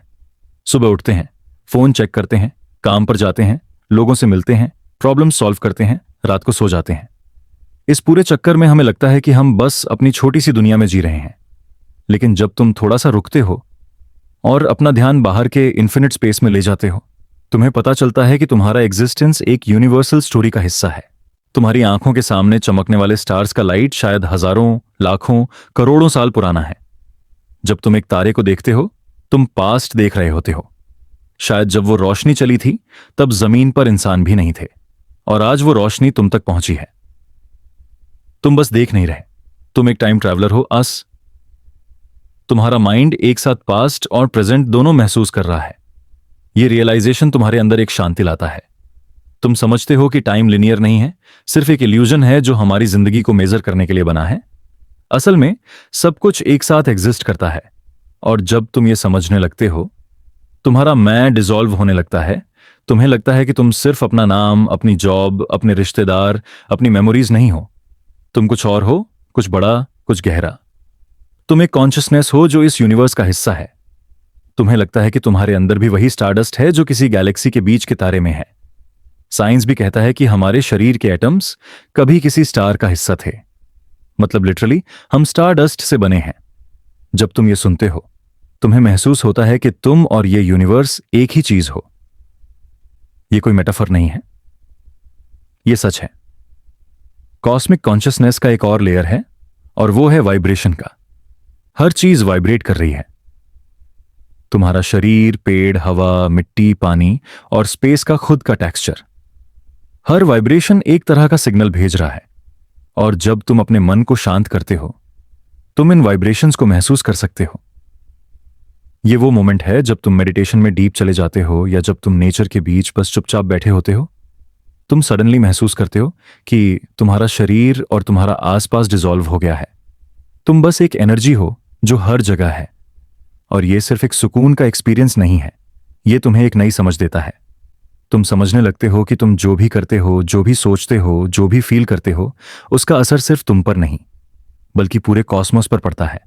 सुबह उठते हैं, फोन चेक करते हैं, काम पर जाते हैं, लोगों से मिलते हैं, प्रॉब्लम सॉल्व करते हैं, रात को सो जाते हैं। इस पूरे चक्कर में हमें लगता है कि हम बस अपनी छोटी सी दुनिया में जी रहे हैं। लेकिन जब तुम थोड़ा सा रुकते हो और अपना ध्यान बाहर के इन्फिनिट स्पेस में ले जाते हो, तुम्हें पता चलता है कि तुम्हारा एग्जिस्टेंस एक यूनिवर्सल स्टोरी का हिस्सा है। तुम्हारी आंखों के सामने चमकने वाले स्टार्स का लाइट शायद हजारों, लाखों, करोड़ों साल पुराना है। जब तुम एक तारे को देखते हो, तुम पास्ट देख रहे होते हो। शायद जब वो रोशनी चली थी तब जमीन पर इंसान भी नहीं थे, और आज वो रोशनी तुम तक पहुंची है। तुम बस देख नहीं रहे, तुम एक टाइम ट्रैवलर हो। तुम्हारा माइंड एक साथ पास्ट और प्रेजेंट दोनों महसूस कर रहा है। यह रियलाइजेशन तुम्हारे अंदर एक शांति लाता है। तुम समझते हो कि टाइम लिनियर नहीं है, सिर्फ एक इल्यूजन है जो हमारी जिंदगी को मेजर करने के लिए बना है। असल में सब कुछ एक साथ एग्जिस्ट करता है, और जब तुम ये समझने लगते हो, तुम्हारा मैं डिसॉल्व होने लगता है। तुम्हें लगता है कि तुम सिर्फ अपना नाम, अपनी जॉब, अपने रिश्तेदार, अपनी मेमोरीज नहीं हो। तुम कुछ और हो, कुछ बड़ा, कुछ गहरा। तुम एक कॉन्शियसनेस हो जो इस यूनिवर्स का हिस्सा है। तुम्हें लगता है कि तुम्हारे अंदर भी वही स्टारडस्ट है जो किसी गैलेक्सी के बीच के तारे में है। साइंस भी कहता है कि हमारे शरीर के एटम्स कभी किसी स्टार का हिस्सा थे। मतलब लिटरली हम स्टारडस्ट से बने हैं। जब तुम ये सुनते हो, तुम्हें महसूस होता है कि तुम और ये यूनिवर्स एक ही चीज हो। ये कोई मेटाफर नहीं है, ये सच है। कॉस्मिक कॉन्शियसनेस का एक और लेयर है, और वो है वाइब्रेशन का। हर चीज वाइब्रेट कर रही है। तुम्हारा शरीर, पेड़, हवा, मिट्टी, पानी और स्पेस का खुद का टेक्सचर, हर वाइब्रेशन एक तरह का सिग्नल भेज रहा है। और जब तुम अपने मन को शांत करते हो, तुम इन वाइब्रेशंस को महसूस कर सकते हो। ये वो मोमेंट है जब तुम मेडिटेशन में डीप चले जाते हो, या जब तुम नेचर के बीच बस चुपचाप बैठे होते हो। तुम सडनली महसूस करते हो कि तुम्हारा शरीर और तुम्हारा आसपास डिसॉल्व हो गया है। तुम बस एक एनर्जी हो जो हर जगह है। और ये सिर्फ एक सुकून का एक्सपीरियंस नहीं है, ये तुम्हें एक नई समझ देता है। तुम समझने लगते हो कि तुम जो भी करते हो, जो भी सोचते हो, जो भी फील करते हो, उसका असर सिर्फ तुम पर नहीं, बल्कि पूरे कॉस्मोस पर पड़ता है।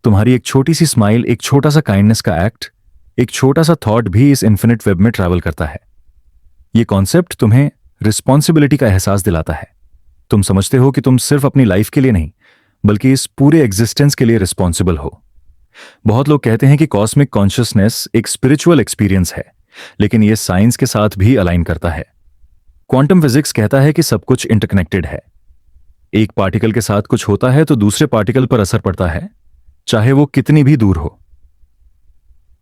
तुम्हारी एक छोटी सी स्माइल, एक छोटा सा काइंडनेस का एक्ट, एक छोटा सा थॉट भी इस इन्फिनिट वेब में ट्रैवल करता है। ये कॉन्सेप्ट तुम्हें रिस्पॉन्सिबिलिटी का एहसास दिलाता है। तुम समझते हो कि तुम सिर्फ अपनी लाइफ के लिए नहीं, बल्कि इस पूरे एग्जिस्टेंस के लिए रिस्पॉन्सिबल हो। बहुत लोग कहते हैं कि कॉस्मिक कॉन्शियसनेस एक स्पिरिचुअल एक्सपीरियंस है, लेकिन यह साइंस के साथ भी अलाइन करता है। क्वांटम फिजिक्स कहता है कि सब कुछ इंटरकनेक्टेड है। एक पार्टिकल के साथ कुछ होता है तो दूसरे पार्टिकल पर असर पड़ता है, चाहे वो कितनी भी दूर हो।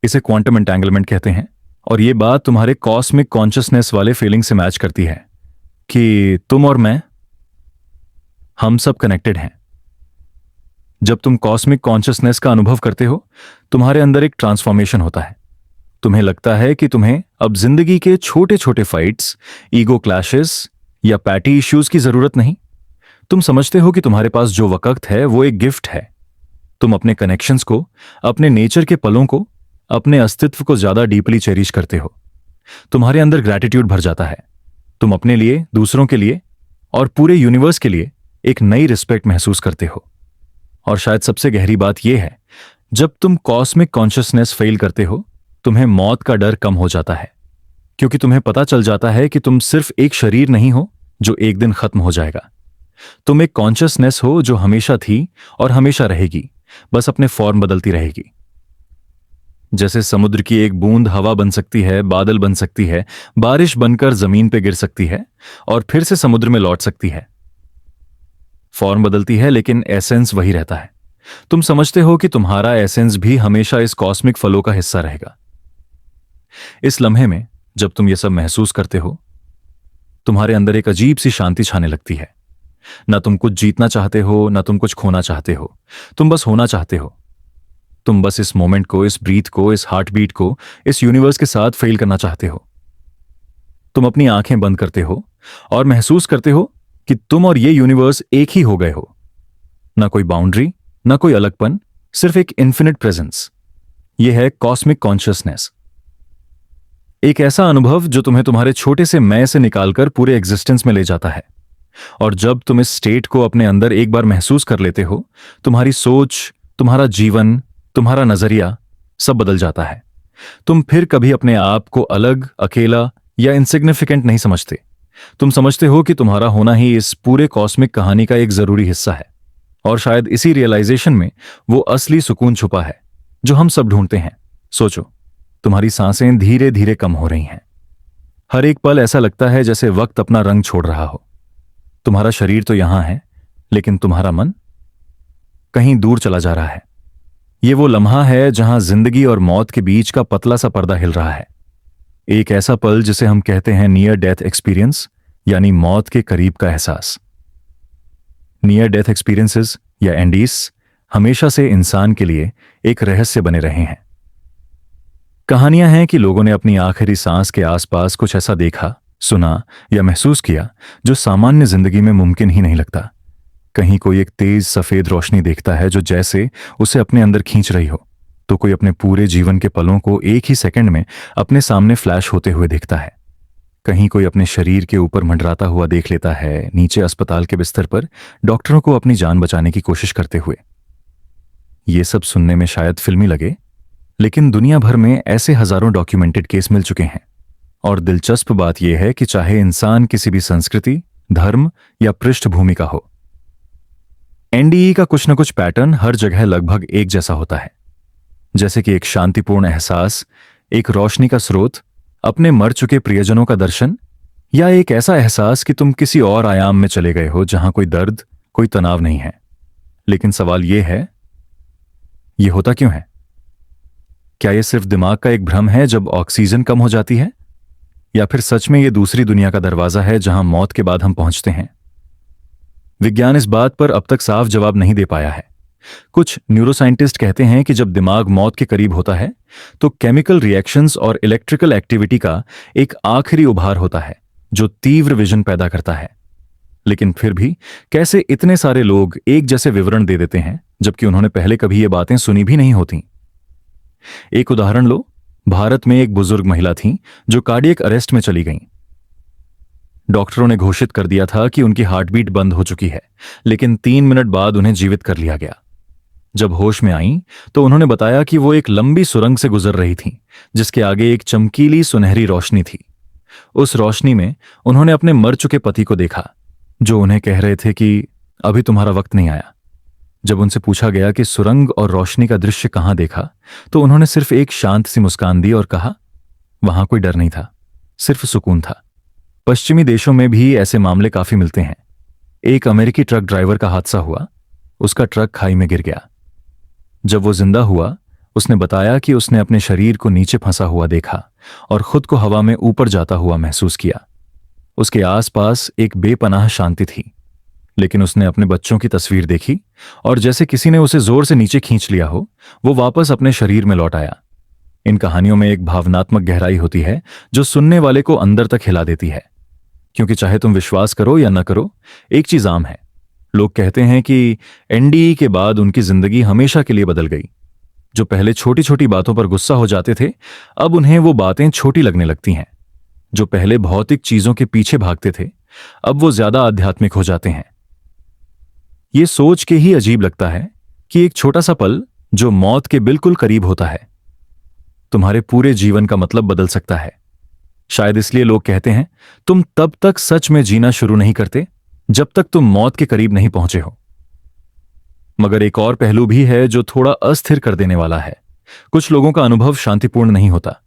इसे क्वांटम एंटेंगलमेंट कहते हैं, और यह बात तुम्हारे कॉस्मिक कॉन्शियसनेस वाले फीलिंग से मैच करती है कि तुम और मैं, हम सब कनेक्टेड हैं। जब तुम कॉस्मिक कॉन्शियसनेस का अनुभव करते हो, तुम्हारे अंदर एक ट्रांसफॉर्मेशन होता है। तुम्हें लगता है कि तुम्हें अब जिंदगी के छोटे छोटे फाइट्स, ईगो क्लैशेस या पैटी इश्यूज की जरूरत नहीं। तुम समझते हो कि तुम्हारे पास जो वक्त है वो एक गिफ्ट है। तुम अपने कनेक्शंस को, अपने नेचर के पलों को, अपने अस्तित्व को ज्यादा डीपली चेरिश करते हो। तुम्हारे अंदर ग्रैटिट्यूड भर जाता है। तुम अपने लिए, दूसरों के लिए और पूरे यूनिवर्स के लिए एक नई रिस्पेक्ट महसूस करते हो। और शायद सबसे गहरी बात यह है, जब तुम कॉस्मिक कॉन्शियसनेस फेल करते हो, तुम्हें मौत का डर कम हो जाता है, क्योंकि तुम्हें पता चल जाता है कि तुम सिर्फ एक शरीर नहीं हो जो एक दिन खत्म हो जाएगा। तुम एक कॉन्शियसनेस हो जो हमेशा थी और हमेशा रहेगी, बस अपने फॉर्म बदलती रहेगी। जैसे समुद्र की एक बूंद हवा बन सकती है, बादल बन सकती है, बारिश बनकर जमीन पे गिर सकती है और फिर से समुद्र में लौट सकती है। फॉर्म बदलती है लेकिन एसेंस वही रहता है। तुम समझते हो कि तुम्हारा एसेंस भी हमेशा इस कॉस्मिक फ्लो का हिस्सा रहेगा। इस लम्हे में जब तुम ये सब महसूस करते हो, तुम्हारे अंदर एक अजीब सी शांति छाने लगती है। ना तुम कुछ जीतना चाहते हो, ना तुम कुछ खोना चाहते हो। तुम बस होना चाहते हो। तुम बस इस मोमेंट को, इस ब्रीथ को, इस हार्ट बीट को, इस यूनिवर्स के साथ फेल करना चाहते हो। तुम अपनी आंखें बंद करते हो और महसूस करते हो कि तुम और ये यूनिवर्स एक ही हो गए हो। ना कोई बाउंड्री, ना कोई अलगपन, सिर्फ एक इन्फिनिट प्रेजेंस। यह है कॉस्मिक कॉन्शियसनेस। एक ऐसा अनुभव जो तुम्हें तुम्हारे छोटे से मैं से निकालकर पूरे एग्जिस्टेंस में ले जाता है। और जब तुम इस स्टेट को अपने अंदर एक बार महसूस कर लेते हो, तुम्हारी सोच, तुम्हारा जीवन, तुम्हारा नजरिया सब बदल जाता है। तुम फिर कभी अपने आप को अलग, अकेला या इनसिग्निफिकेंट नहीं समझते। तुम समझते हो कि तुम्हारा होना ही इस पूरे कॉस्मिक कहानी का एक जरूरी हिस्सा है। और शायद इसी रियलाइजेशन में वो असली सुकून छुपा है जो हम सब ढूंढते हैं। सोचो, तुम्हारी सांसें धीरे धीरे कम हो रही हैं। हर एक पल ऐसा लगता है जैसे वक्त अपना रंग छोड़ रहा हो। तुम्हारा शरीर तो यहां है, लेकिन तुम्हारा मन कहीं दूर चला जा रहा है। ये वो लम्हा है जहां जिंदगी और मौत के बीच का पतला सा पर्दा हिल रहा है। एक ऐसा पल जिसे हम कहते हैं नियर डेथ एक्सपीरियंस, यानी मौत के करीब का एहसास। नियर डेथ एक्सपीरियंसेस या एनडीस हमेशा से इंसान के लिए एक रहस्य बने रहे हैं। कहानियां हैं कि लोगों ने अपनी आखिरी सांस के आसपास कुछ ऐसा देखा, सुना या महसूस किया जो सामान्य जिंदगी में मुमकिन ही नहीं लगता। कहीं कोई एक तेज सफेद रोशनी देखता है जो जैसे उसे अपने अंदर खींच रही हो, तो कोई अपने पूरे जीवन के पलों को एक ही सेकंड में अपने सामने फ्लैश होते हुए देखता है। कहीं कोई अपने शरीर के ऊपर मंडराता हुआ देख लेता है, नीचे अस्पताल के बिस्तर पर डॉक्टरों को अपनी जान बचाने की कोशिश करते हुए। ये सब सुनने में शायद फिल्मी लगे, लेकिन दुनिया भर में ऐसे हजारों डॉक्यूमेंटेड केस मिल चुके हैं। और दिलचस्प बात यह है कि चाहे इंसान किसी भी संस्कृति, धर्म या पृष्ठभूमि का हो, एनडीई का कुछ न कुछ पैटर्न हर जगह लगभग एक जैसा होता है। जैसे कि एक शांतिपूर्ण एहसास, एक रोशनी का स्रोत, अपने मर चुके प्रियजनों का दर्शन, या एक ऐसा एहसास कि तुम किसी और आयाम में चले गए हो जहां कोई दर्द, कोई तनाव नहीं है। लेकिन सवाल यह है, यह होता क्यों है? क्या यह सिर्फ दिमाग का एक भ्रम है जब ऑक्सीजन कम हो जाती है, या फिर सच में यह दूसरी दुनिया का दरवाजा है जहां मौत के बाद हम पहुंचते हैं? विज्ञान इस बात पर अब तक साफ जवाब नहीं दे पाया है। कुछ न्यूरोसाइंटिस्ट कहते हैं कि जब दिमाग मौत के करीब होता है तो केमिकल रिएक्शंस और इलेक्ट्रिकल एक्टिविटी का एक आखिरी उभार होता है जो तीव्र विजन पैदा करता है। लेकिन फिर भी कैसे इतने सारे लोग एक जैसे विवरण दे देते हैं जबकि उन्होंने पहले कभी ये बातें सुनी भी नहीं होती? एक उदाहरण लो। भारत में एक बुजुर्ग महिला थी जो कार्डियक अरेस्ट में चली गईं। डॉक्टरों ने घोषित कर दिया था कि उनकी हार्टबीट बंद हो चुकी है, लेकिन 3 मिनट बाद उन्हें जीवित कर लिया गया। जब होश में आईं तो उन्होंने बताया कि वो एक लंबी सुरंग से गुजर रही थीं, जिसके आगे एक चमकीली सुनहरी रोशनी थी। उस रोशनी में उन्होंने अपने मर चुके पति को देखा, जो उन्हें कह रहे थे कि अभी तुम्हारा वक्त नहीं आया। जब उनसे पूछा गया कि सुरंग और रोशनी का दृश्य कहां देखा, तो उन्होंने सिर्फ एक शांत सी मुस्कान दी और कहा, वहां कोई डर नहीं था, सिर्फ सुकून था। पश्चिमी देशों में भी ऐसे मामले काफी मिलते हैं। एक अमेरिकी ट्रक ड्राइवर का हादसा हुआ। उसका ट्रक खाई में गिर गया। जब वो जिंदा हुआ, उसने बताया कि उसने अपने शरीर को नीचे फंसा हुआ देखा और खुद को हवा में ऊपर जाता हुआ महसूस किया। उसके आसपास एक बेपनाह शांति थी। लेकिन उसने अपने बच्चों की तस्वीर देखी और जैसे किसी ने उसे जोर से नीचे खींच लिया हो, वो वापस अपने शरीर में लौट आया। इन कहानियों में एक भावनात्मक गहराई होती है जो सुनने वाले को अंदर तक हिला देती है। क्योंकि चाहे तुम विश्वास करो या न करो, एक चीज आम है। लोग कहते हैं कि एनडीई के बाद उनकी जिंदगी हमेशा के लिए बदल गई। जो पहले छोटी छोटी बातों पर गुस्सा हो जाते थे, अब उन्हें वो बातें छोटी लगने लगती हैं। जो पहले भौतिक चीजों के पीछे भागते थे, अब वो ज्यादा आध्यात्मिक हो जाते हैं। ये सोच के ही अजीब लगता है कि एक छोटा सा पल जो मौत के बिल्कुल करीब होता है, तुम्हारे पूरे जीवन का मतलब बदल सकता है। शायद इसलिए लोग कहते हैं, तुम तब तक सच में जीना शुरू नहीं करते जब तक तुम मौत के करीब नहीं पहुंचे हो। मगर एक और पहलू भी है जो थोड़ा अस्थिर कर देने वाला है। कुछ लोगों का अनुभव शांतिपूर्ण नहीं होता।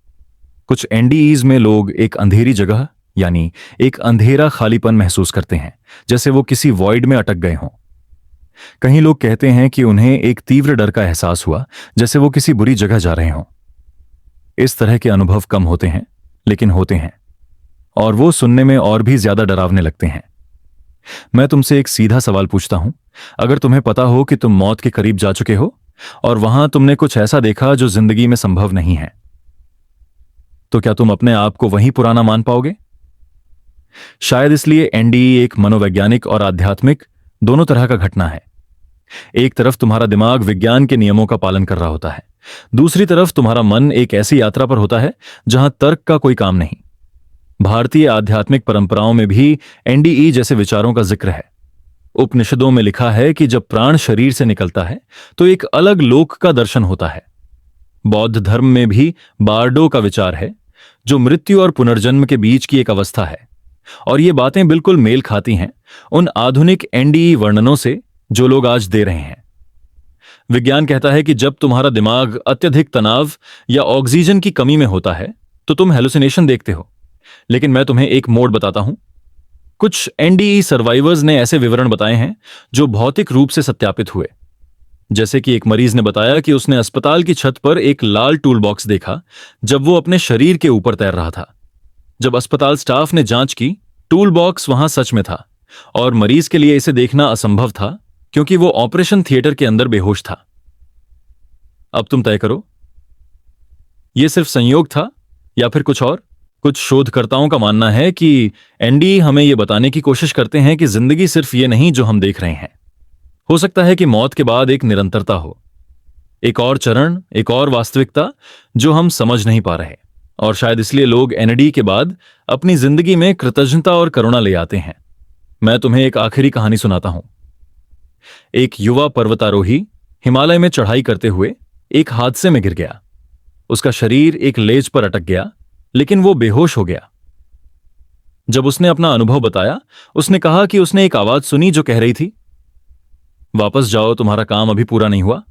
कुछ एनडीईज में लोग एक अंधेरी जगह, यानी एक अंधेरा खालीपन महसूस करते हैं, जैसे वो किसी वॉइड में अटक गए हों। कहीं लोग कहते हैं कि उन्हें एक तीव्र डर का एहसास हुआ, जैसे वो किसी बुरी जगह जा रहे हों। इस तरह के अनुभव कम होते हैं, लेकिन होते हैं, और वो सुनने में और भी ज्यादा डरावने लगते हैं। मैं तुमसे एक सीधा सवाल पूछता हूं, अगर तुम्हें पता हो कि तुम मौत के करीब जा चुके हो और वहां तुमने कुछ ऐसा देखा जो जिंदगी में संभव नहीं है, तो क्या तुम अपने आप को वहीं पुराना मान पाओगे? शायद इसलिए एनडीई एक मनोवैज्ञानिक और आध्यात्मिक दोनों तरह का घटना है। एक तरफ तुम्हारा दिमाग विज्ञान के नियमों का पालन कर रहा होता है, दूसरी तरफ तुम्हारा मन एक ऐसी यात्रा पर होता है जहां तर्क का कोई काम नहीं। भारतीय आध्यात्मिक परंपराओं में भी एनडीई जैसे विचारों का जिक्र है। उपनिषदों में लिखा है कि जब प्राण शरीर से निकलता है तो एक अलग लोक का दर्शन होता है। बौद्ध धर्म में भी बार्डो का विचार है, जो मृत्यु और पुनर्जन्म के बीच की एक अवस्था है। और ये बातें बिल्कुल मेल खाती हैं उन आधुनिक एनडीई वर्णनों से जो लोग आज दे रहे हैं। विज्ञान कहता है कि जब तुम्हारा दिमाग अत्यधिक तनाव या ऑक्सीजन की कमी में होता है तो तुम हेलुसिनेशन देखते हो। लेकिन मैं तुम्हें एक मोड बताता हूं। कुछ एनडीई सर्वाइवर्स ने ऐसे विवरण बताए हैं जो भौतिक रूप से सत्यापित हुए। जैसे कि एक मरीज ने बताया कि उसने अस्पताल की छत पर एक लाल टूल बॉक्स देखा जब वो अपने शरीर के ऊपर तैर रहा था। जब अस्पताल स्टाफ ने जांच की, टूल बॉक्स वहां सच में था और मरीज के लिए इसे देखना असंभव था क्योंकि वो ऑपरेशन थिएटर के अंदर बेहोश था। अब तुम तय करो, यह सिर्फ संयोग था या फिर कुछ और? कुछ शोधकर्ताओं का मानना है कि एनडीई हमें यह बताने की कोशिश करते हैं कि जिंदगी सिर्फ ये नहीं जो हम देख रहे हैं। हो सकता है कि मौत के बाद एक निरंतरता हो, एक और चरण, एक और वास्तविकता जो हम समझ नहीं पा रहे। और शायद इसलिए लोग एनडीई के बाद अपनी जिंदगी में कृतज्ञता और करुणा ले आते हैं। मैं तुम्हें एक आखिरी कहानी सुनाता हूं। एक युवा पर्वतारोही हिमालय में चढ़ाई करते हुए एक हादसे में गिर गया। उसका शरीर एक लेज पर अटक गया, लेकिन वो बेहोश हो गया। जब उसने अपना अनुभव बताया, उसने कहा कि उसने एक आवाज सुनी जो कह रही थी, वापस जाओ, तुम्हारा काम अभी पूरा नहीं हुआ।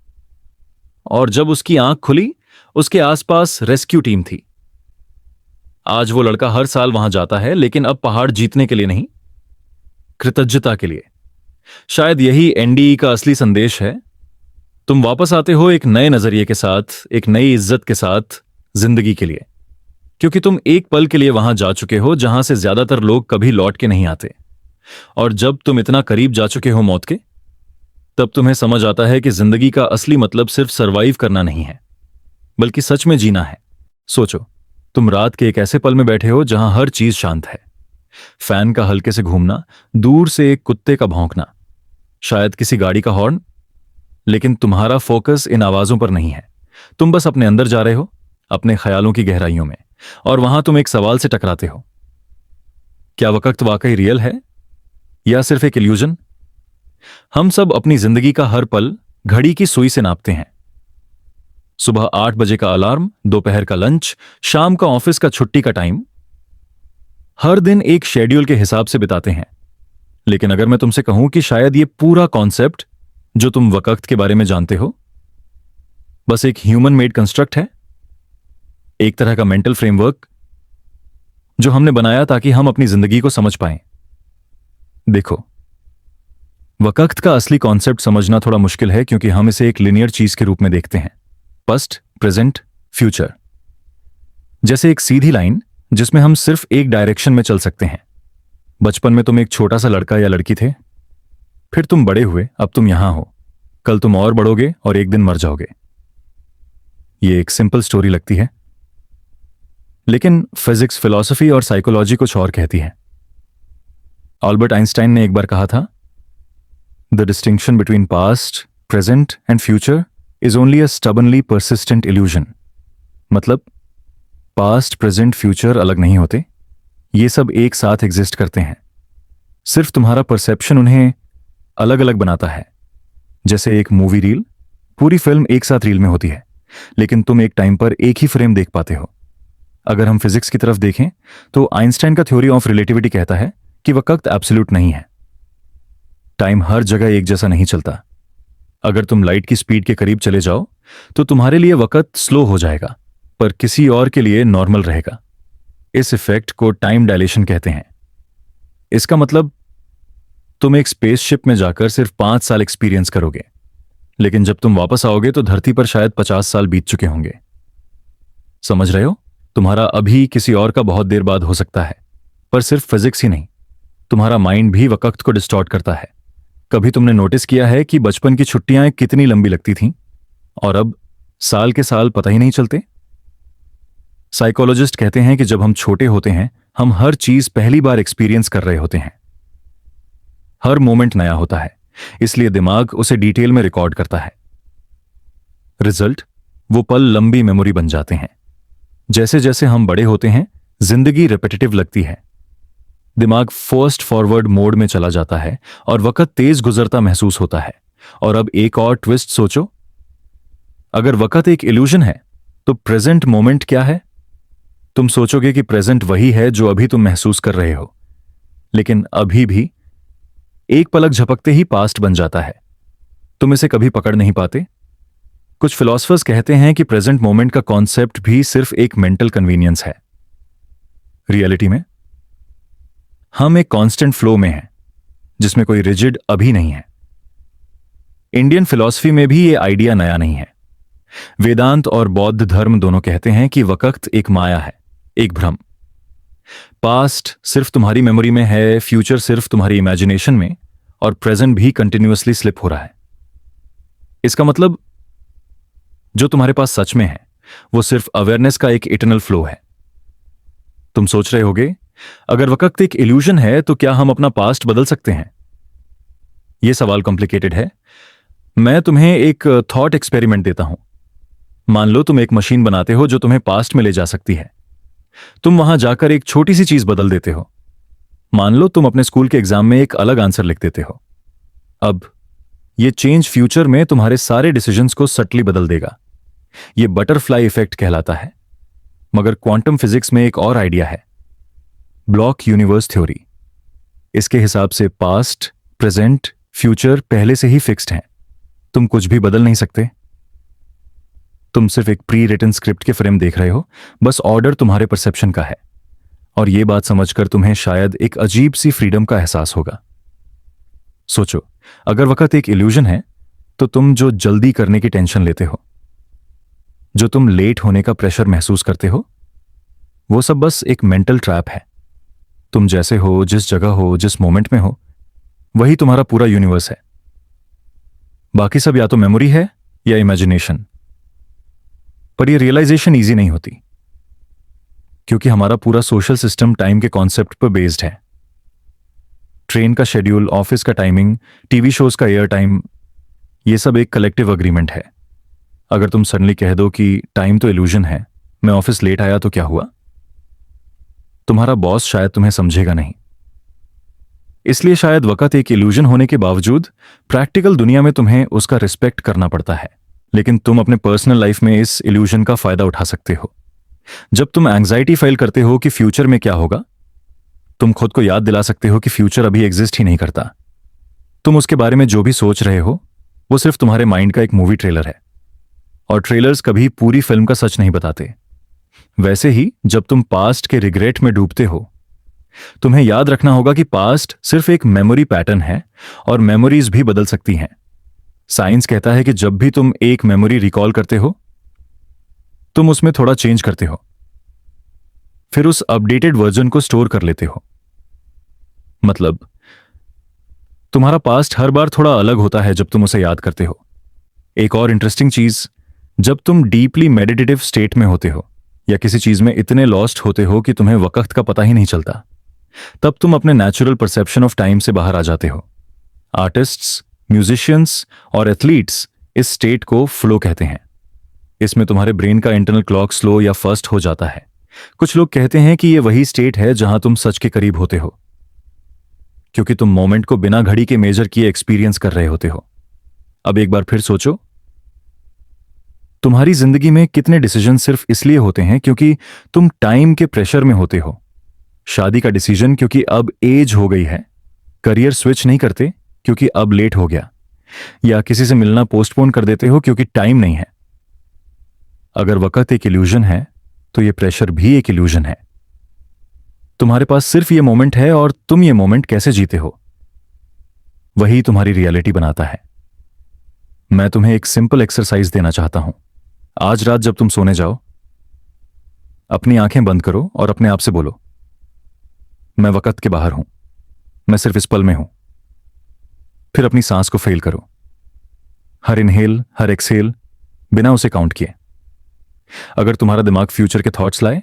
और जब उसकी आंख खुली, उसके आसपास रेस्क्यू टीम थी। आज वो लड़का हर साल वहां जाता है, लेकिन अब पहाड़ जीतने के लिए नहीं, कृतज्ञता के लिए। शायद यही एनडीई का असली संदेश है। तुम वापस आते हो एक नए नजरिए के साथ, एक नई इज्जत के साथ जिंदगी के लिए, क्योंकि तुम एक पल के लिए वहां जा चुके हो जहां से ज्यादातर लोग कभी लौट के नहीं आते। और जब तुम इतना करीब जा चुके हो मौत के, तब तुम्हें समझ आता है कि जिंदगी का असली मतलब सिर्फ सरवाइव करना नहीं है, बल्कि सच में जीना है। सोचो, तुम रात के एक ऐसे पल में बैठे हो जहां हर चीज शांत है। फैन का हल्के से घूमना, दूर से एक कुत्ते का भौंकना, शायद किसी गाड़ी का हॉर्न, लेकिन तुम्हारा फोकस इन आवाजों पर नहीं है। तुम बस अपने अंदर जा रहे हो, अपने ख्यालों की गहराइयों में। और वहां तुम एक सवाल से टकराते हो, क्या वक्त वाकई रियल है या सिर्फ एक इल्यूजन? हम सब अपनी जिंदगी का हर पल घड़ी की सुई से नापते हैं। सुबह 8 बजे का अलार्म, दोपहर का लंच, शाम का ऑफिस का छुट्टी का टाइम, हर दिन एक शेड्यूल के हिसाब से बिताते हैं। लेकिन अगर मैं तुमसे कहूं कि शायद यह पूरा कॉन्सेप्ट जो तुम वक्त के बारे में जानते हो, बस एक ह्यूमन मेड कंस्ट्रक्ट है, एक तरह का मेंटल फ्रेमवर्क जो हमने बनाया ताकि हम अपनी जिंदगी को समझ पाएं। देखो, वक्त का असली कॉन्सेप्ट समझना थोड़ा मुश्किल है क्योंकि हम इसे एक लिनियर चीज के रूप में देखते हैं, पास्ट, प्रेजेंट, फ्यूचर, जैसे एक सीधी लाइन जिसमें हम सिर्फ एक डायरेक्शन में चल सकते हैं। बचपन में तुम एक छोटा सा लड़का या लड़की थे, फिर तुम बड़े हुए, अब तुम यहां हो, कल तुम और बढ़ोगे और एक दिन मर जाओगे। ये एक सिंपल स्टोरी लगती है, लेकिन फिजिक्स, फिलॉसफी और साइकोलॉजी कुछ और कहती है। अल्बर्ट आइंस्टाइन ने एक बार कहा था, the distinction between past, present and future is only a stubbornly persistent illusion. मतलब पास्ट, प्रेजेंट, फ्यूचर अलग नहीं होते, ये सब एक साथ एग्जिस्ट करते हैं, सिर्फ तुम्हारा परसेप्शन उन्हें अलग अलग बनाता है। जैसे एक मूवी रील, पूरी फिल्म एक साथ रील में होती है, लेकिन तुम एक टाइम पर एक ही फ्रेम देख पाते हो। अगर हम फिजिक्स की तरफ देखें तो आइंस्टाइन का थ्योरी ऑफ रिलेटिविटी कहता है कि वक्त एब्सोल्यूट नहीं है। टाइम हर जगह एक जैसा नहीं चलता। अगर तुम लाइट की स्पीड के करीब चले जाओ तो तुम्हारे लिए वक्त स्लो हो जाएगा, पर किसी और के लिए नॉर्मल रहेगा। इस इफेक्ट को टाइम डायलेशन कहते हैं। इसका मतलब तुम एक स्पेसशिप में जाकर सिर्फ 5 साल एक्सपीरियंस करोगे, लेकिन जब तुम वापस आओगे तो धरती पर शायद 50 साल बीत चुके होंगे। समझ रहे हो? तुम्हारा अभी किसी और का बहुत देर बाद हो सकता है, पर सिर्फ फिजिक्स ही नहीं, तुम्हारा माइंड भी वक्त को डिस्टॉर्ट करता है। कभी तुमने नोटिस किया है कि बचपन की छुट्टियां कितनी लंबी लगती थीं और अब साल के साल पता ही नहीं चलते? साइकोलॉजिस्ट कहते हैं कि जब हम छोटे होते हैं, हम हर चीज पहली बार एक्सपीरियंस कर रहे होते हैं। हर मोमेंट नया होता है, इसलिए दिमाग उसे डिटेल में रिकॉर्ड करता है। रिजल्ट, वो पल लंबी मेमोरी बन जाते हैं। जैसे जैसे हम बड़े होते हैं, जिंदगी रिपीटेटिव लगती है। दिमाग फास्ट फॉरवर्ड मोड में चला जाता है और वक्त तेज गुजरता महसूस होता है। और अब एक और ट्विस्ट सोचो, अगर वक्त एक इल्यूजन है तो प्रेजेंट मोमेंट क्या है? तुम सोचोगे कि प्रेजेंट वही है जो अभी तुम महसूस कर रहे हो, लेकिन अभी भी एक पलक झपकते ही पास्ट बन जाता है। तुम इसे कभी पकड़ नहीं पाते। कुछ फिलोसफर्स कहते हैं कि प्रेजेंट मोमेंट का कॉन्सेप्ट भी सिर्फ एक मेंटल कन्वीनियंस है। रियलिटी में हम एक कांस्टेंट फ्लो में हैं, जिसमें कोई रिजिड अभी नहीं है। इंडियन फिलॉसफी में भी यह आइडिया नया नहीं है। वेदांत और बौद्ध धर्म दोनों कहते हैं कि वक्त एक माया है, एक भ्रम। पास्ट सिर्फ तुम्हारी मेमोरी में है, फ्यूचर सिर्फ तुम्हारी इमेजिनेशन में, और प्रेजेंट भी कंटिन्यूअसली स्लिप हो रहा है। इसका मतलब जो तुम्हारे पास सच में है वो सिर्फ अवेयरनेस का एक इटर्नल फ्लो है। तुम सोच रहे होगे, अगर वक्त एक इल्यूजन है तो क्या हम अपना पास्ट बदल सकते हैं? यह सवाल कॉम्प्लिकेटेड है। मैं तुम्हें एक थॉट एक्सपेरिमेंट देता हूं। मान लो तुम एक मशीन बनाते हो जो तुम्हें पास्ट में ले जा सकती है। तुम वहां जाकर एक छोटी सी चीज बदल देते हो। मान लो तुम अपने स्कूल के एग्जाम में एक अलग आंसर लिख देते हो। अब यह चेंज फ्यूचर में तुम्हारे सारे डिसीजंस को सटली बदल देगा। यह बटरफ्लाई इफेक्ट कहलाता है। मगर क्वांटम फिजिक्स में एक और आइडिया है, ब्लॉक यूनिवर्स थ्योरी। इसके हिसाब से पास्ट, प्रेजेंट, फ्यूचर पहले से ही फिक्स्ड हैं। तुम कुछ भी बदल नहीं सकते। तुम सिर्फ एक प्री रिटन स्क्रिप्ट के फ्रेम देख रहे हो, बस ऑर्डर तुम्हारे परसेप्शन का है। और यह बात समझकर तुम्हें शायद एक अजीब सी फ्रीडम का एहसास होगा। सोचो, अगर वक्त एक इल्यूजन है तो तुम जो जल्दी करने की टेंशन लेते हो, जो तुम लेट होने का प्रेशर महसूस करते हो, वो सब बस एक मेंटल ट्रैप है। तुम जैसे हो, जिस जगह हो, जिस मोमेंट में हो, वही तुम्हारा पूरा यूनिवर्स है। बाकी सब या तो मेमोरी है या इमेजिनेशन। पर यह रियलाइजेशन इजी नहीं होती, क्योंकि हमारा पूरा सोशल सिस्टम टाइम के कॉन्सेप्ट पर बेस्ड है। ट्रेन का शेड्यूल, ऑफिस का टाइमिंग, टीवी शोज का एयर टाइम, यह सब एक कलेक्टिव अग्रीमेंट है। अगर तुम सडनली कह दो कि टाइम तो इल्यूजन है, मैं ऑफिस लेट आया तो क्या हुआ? तुम्हारा बॉस शायद तुम्हें समझेगा नहीं। इसलिए शायद वक्त एक इल्यूजन होने के बावजूद प्रैक्टिकल दुनिया में तुम्हें उसका रिस्पेक्ट करना पड़ता है। लेकिन तुम अपने पर्सनल लाइफ में इस इल्यूजन का फायदा उठा सकते हो। जब तुम एंग्जाइटी फील करते हो कि फ्यूचर में क्या होगा, तुम खुद को याद दिला सकते हो कि फ्यूचर अभी एग्जिस्ट ही नहीं करता। तुम उसके बारे में जो भी सोच रहे हो वो सिर्फ तुम्हारे माइंड का एक मूवी ट्रेलर है, और ट्रेलर्स कभी पूरी फिल्म का सच नहीं बताते। वैसे ही जब तुम पास्ट के रिग्रेट में डूबते हो, तुम्हें याद रखना होगा कि पास्ट सिर्फ एक मेमोरी पैटर्न है और मेमोरीज भी बदल सकती हैं। साइंस कहता है कि जब भी तुम एक मेमोरी रिकॉल करते हो, तुम उसमें थोड़ा चेंज करते हो, फिर उस अपडेटेड वर्जन को स्टोर कर लेते हो। मतलब तुम्हारा पास्ट हर बार थोड़ा अलग होता है जब तुम उसे याद करते हो। एक और इंटरेस्टिंग चीज, जब तुम डीपली मेडिटेटिव स्टेट में होते हो या किसी चीज में इतने लॉस्ट होते हो कि तुम्हें वक्त का पता ही नहीं चलता, तब तुम अपने नेचुरल परसेप्शन ऑफ टाइम से बाहर आ जाते हो। आर्टिस्ट्स, म्यूजिशियंस और एथलीट्स इस स्टेट को फ्लो कहते हैं। इसमें तुम्हारे ब्रेन का इंटरनल क्लॉक स्लो या फर्स्ट हो जाता है। कुछ लोग कहते हैं कि यह वही स्टेट है जहां तुम सच के करीब होते हो, क्योंकि तुम मोमेंट को बिना घड़ी के मेजर किए एक्सपीरियंस कर रहे होते हो। अब एक बार फिर सोचो, तुम्हारी जिंदगी में कितने डिसीजन सिर्फ इसलिए होते हैं क्योंकि तुम टाइम के प्रेशर में होते हो। शादी का डिसीजन क्योंकि अब एज हो गई है। करियर स्विच नहीं करते क्योंकि अब लेट हो गया। या किसी से मिलना पोस्टपोन कर देते हो क्योंकि टाइम नहीं है। अगर वक्त एक इल्यूजन है तो यह प्रेशर भी एक इल्यूजन है। तुम्हारे पास सिर्फ यह मोमेंट है और तुम यह मोमेंट कैसे जीते हो, वही तुम्हारी रियलिटी बनाता है। मैं तुम्हें एक सिंपल एक्सरसाइज देना चाहता हूं। आज रात जब तुम सोने जाओ, अपनी आंखें बंद करो और अपने आप से बोलो, मैं वक्त के बाहर हूं, मैं सिर्फ इस पल में हूं। फिर अपनी सांस को फील करो, हर इनहेल हर एक्सहेल बिना उसे काउंट किए। अगर तुम्हारा दिमाग फ्यूचर के थॉट्स लाए,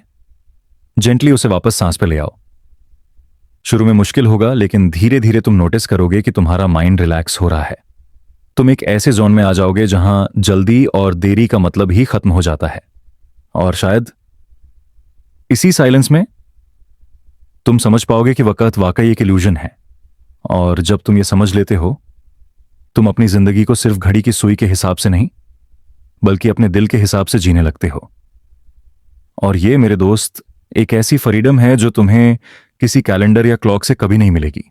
जेंटली उसे वापस सांस पे ले आओ। शुरू में मुश्किल होगा, लेकिन धीरे धीरे तुम नोटिस करोगे कि तुम्हारा माइंड रिलैक्स हो रहा है। तुम एक ऐसे जोन में आ जाओगे जहां जल्दी और देरी का मतलब ही खत्म हो जाता है। और शायद इसी साइलेंस में तुम समझ पाओगे कि वक्त वाकई एक इल्यूजन है। और जब तुम ये समझ लेते हो, तुम अपनी जिंदगी को सिर्फ घड़ी की सुई के हिसाब से नहीं, बल्कि अपने दिल के हिसाब से जीने लगते हो। और ये मेरे दोस्त एक ऐसी फ्रीडम है जो तुम्हें किसी कैलेंडर या क्लॉक से कभी नहीं मिलेगी।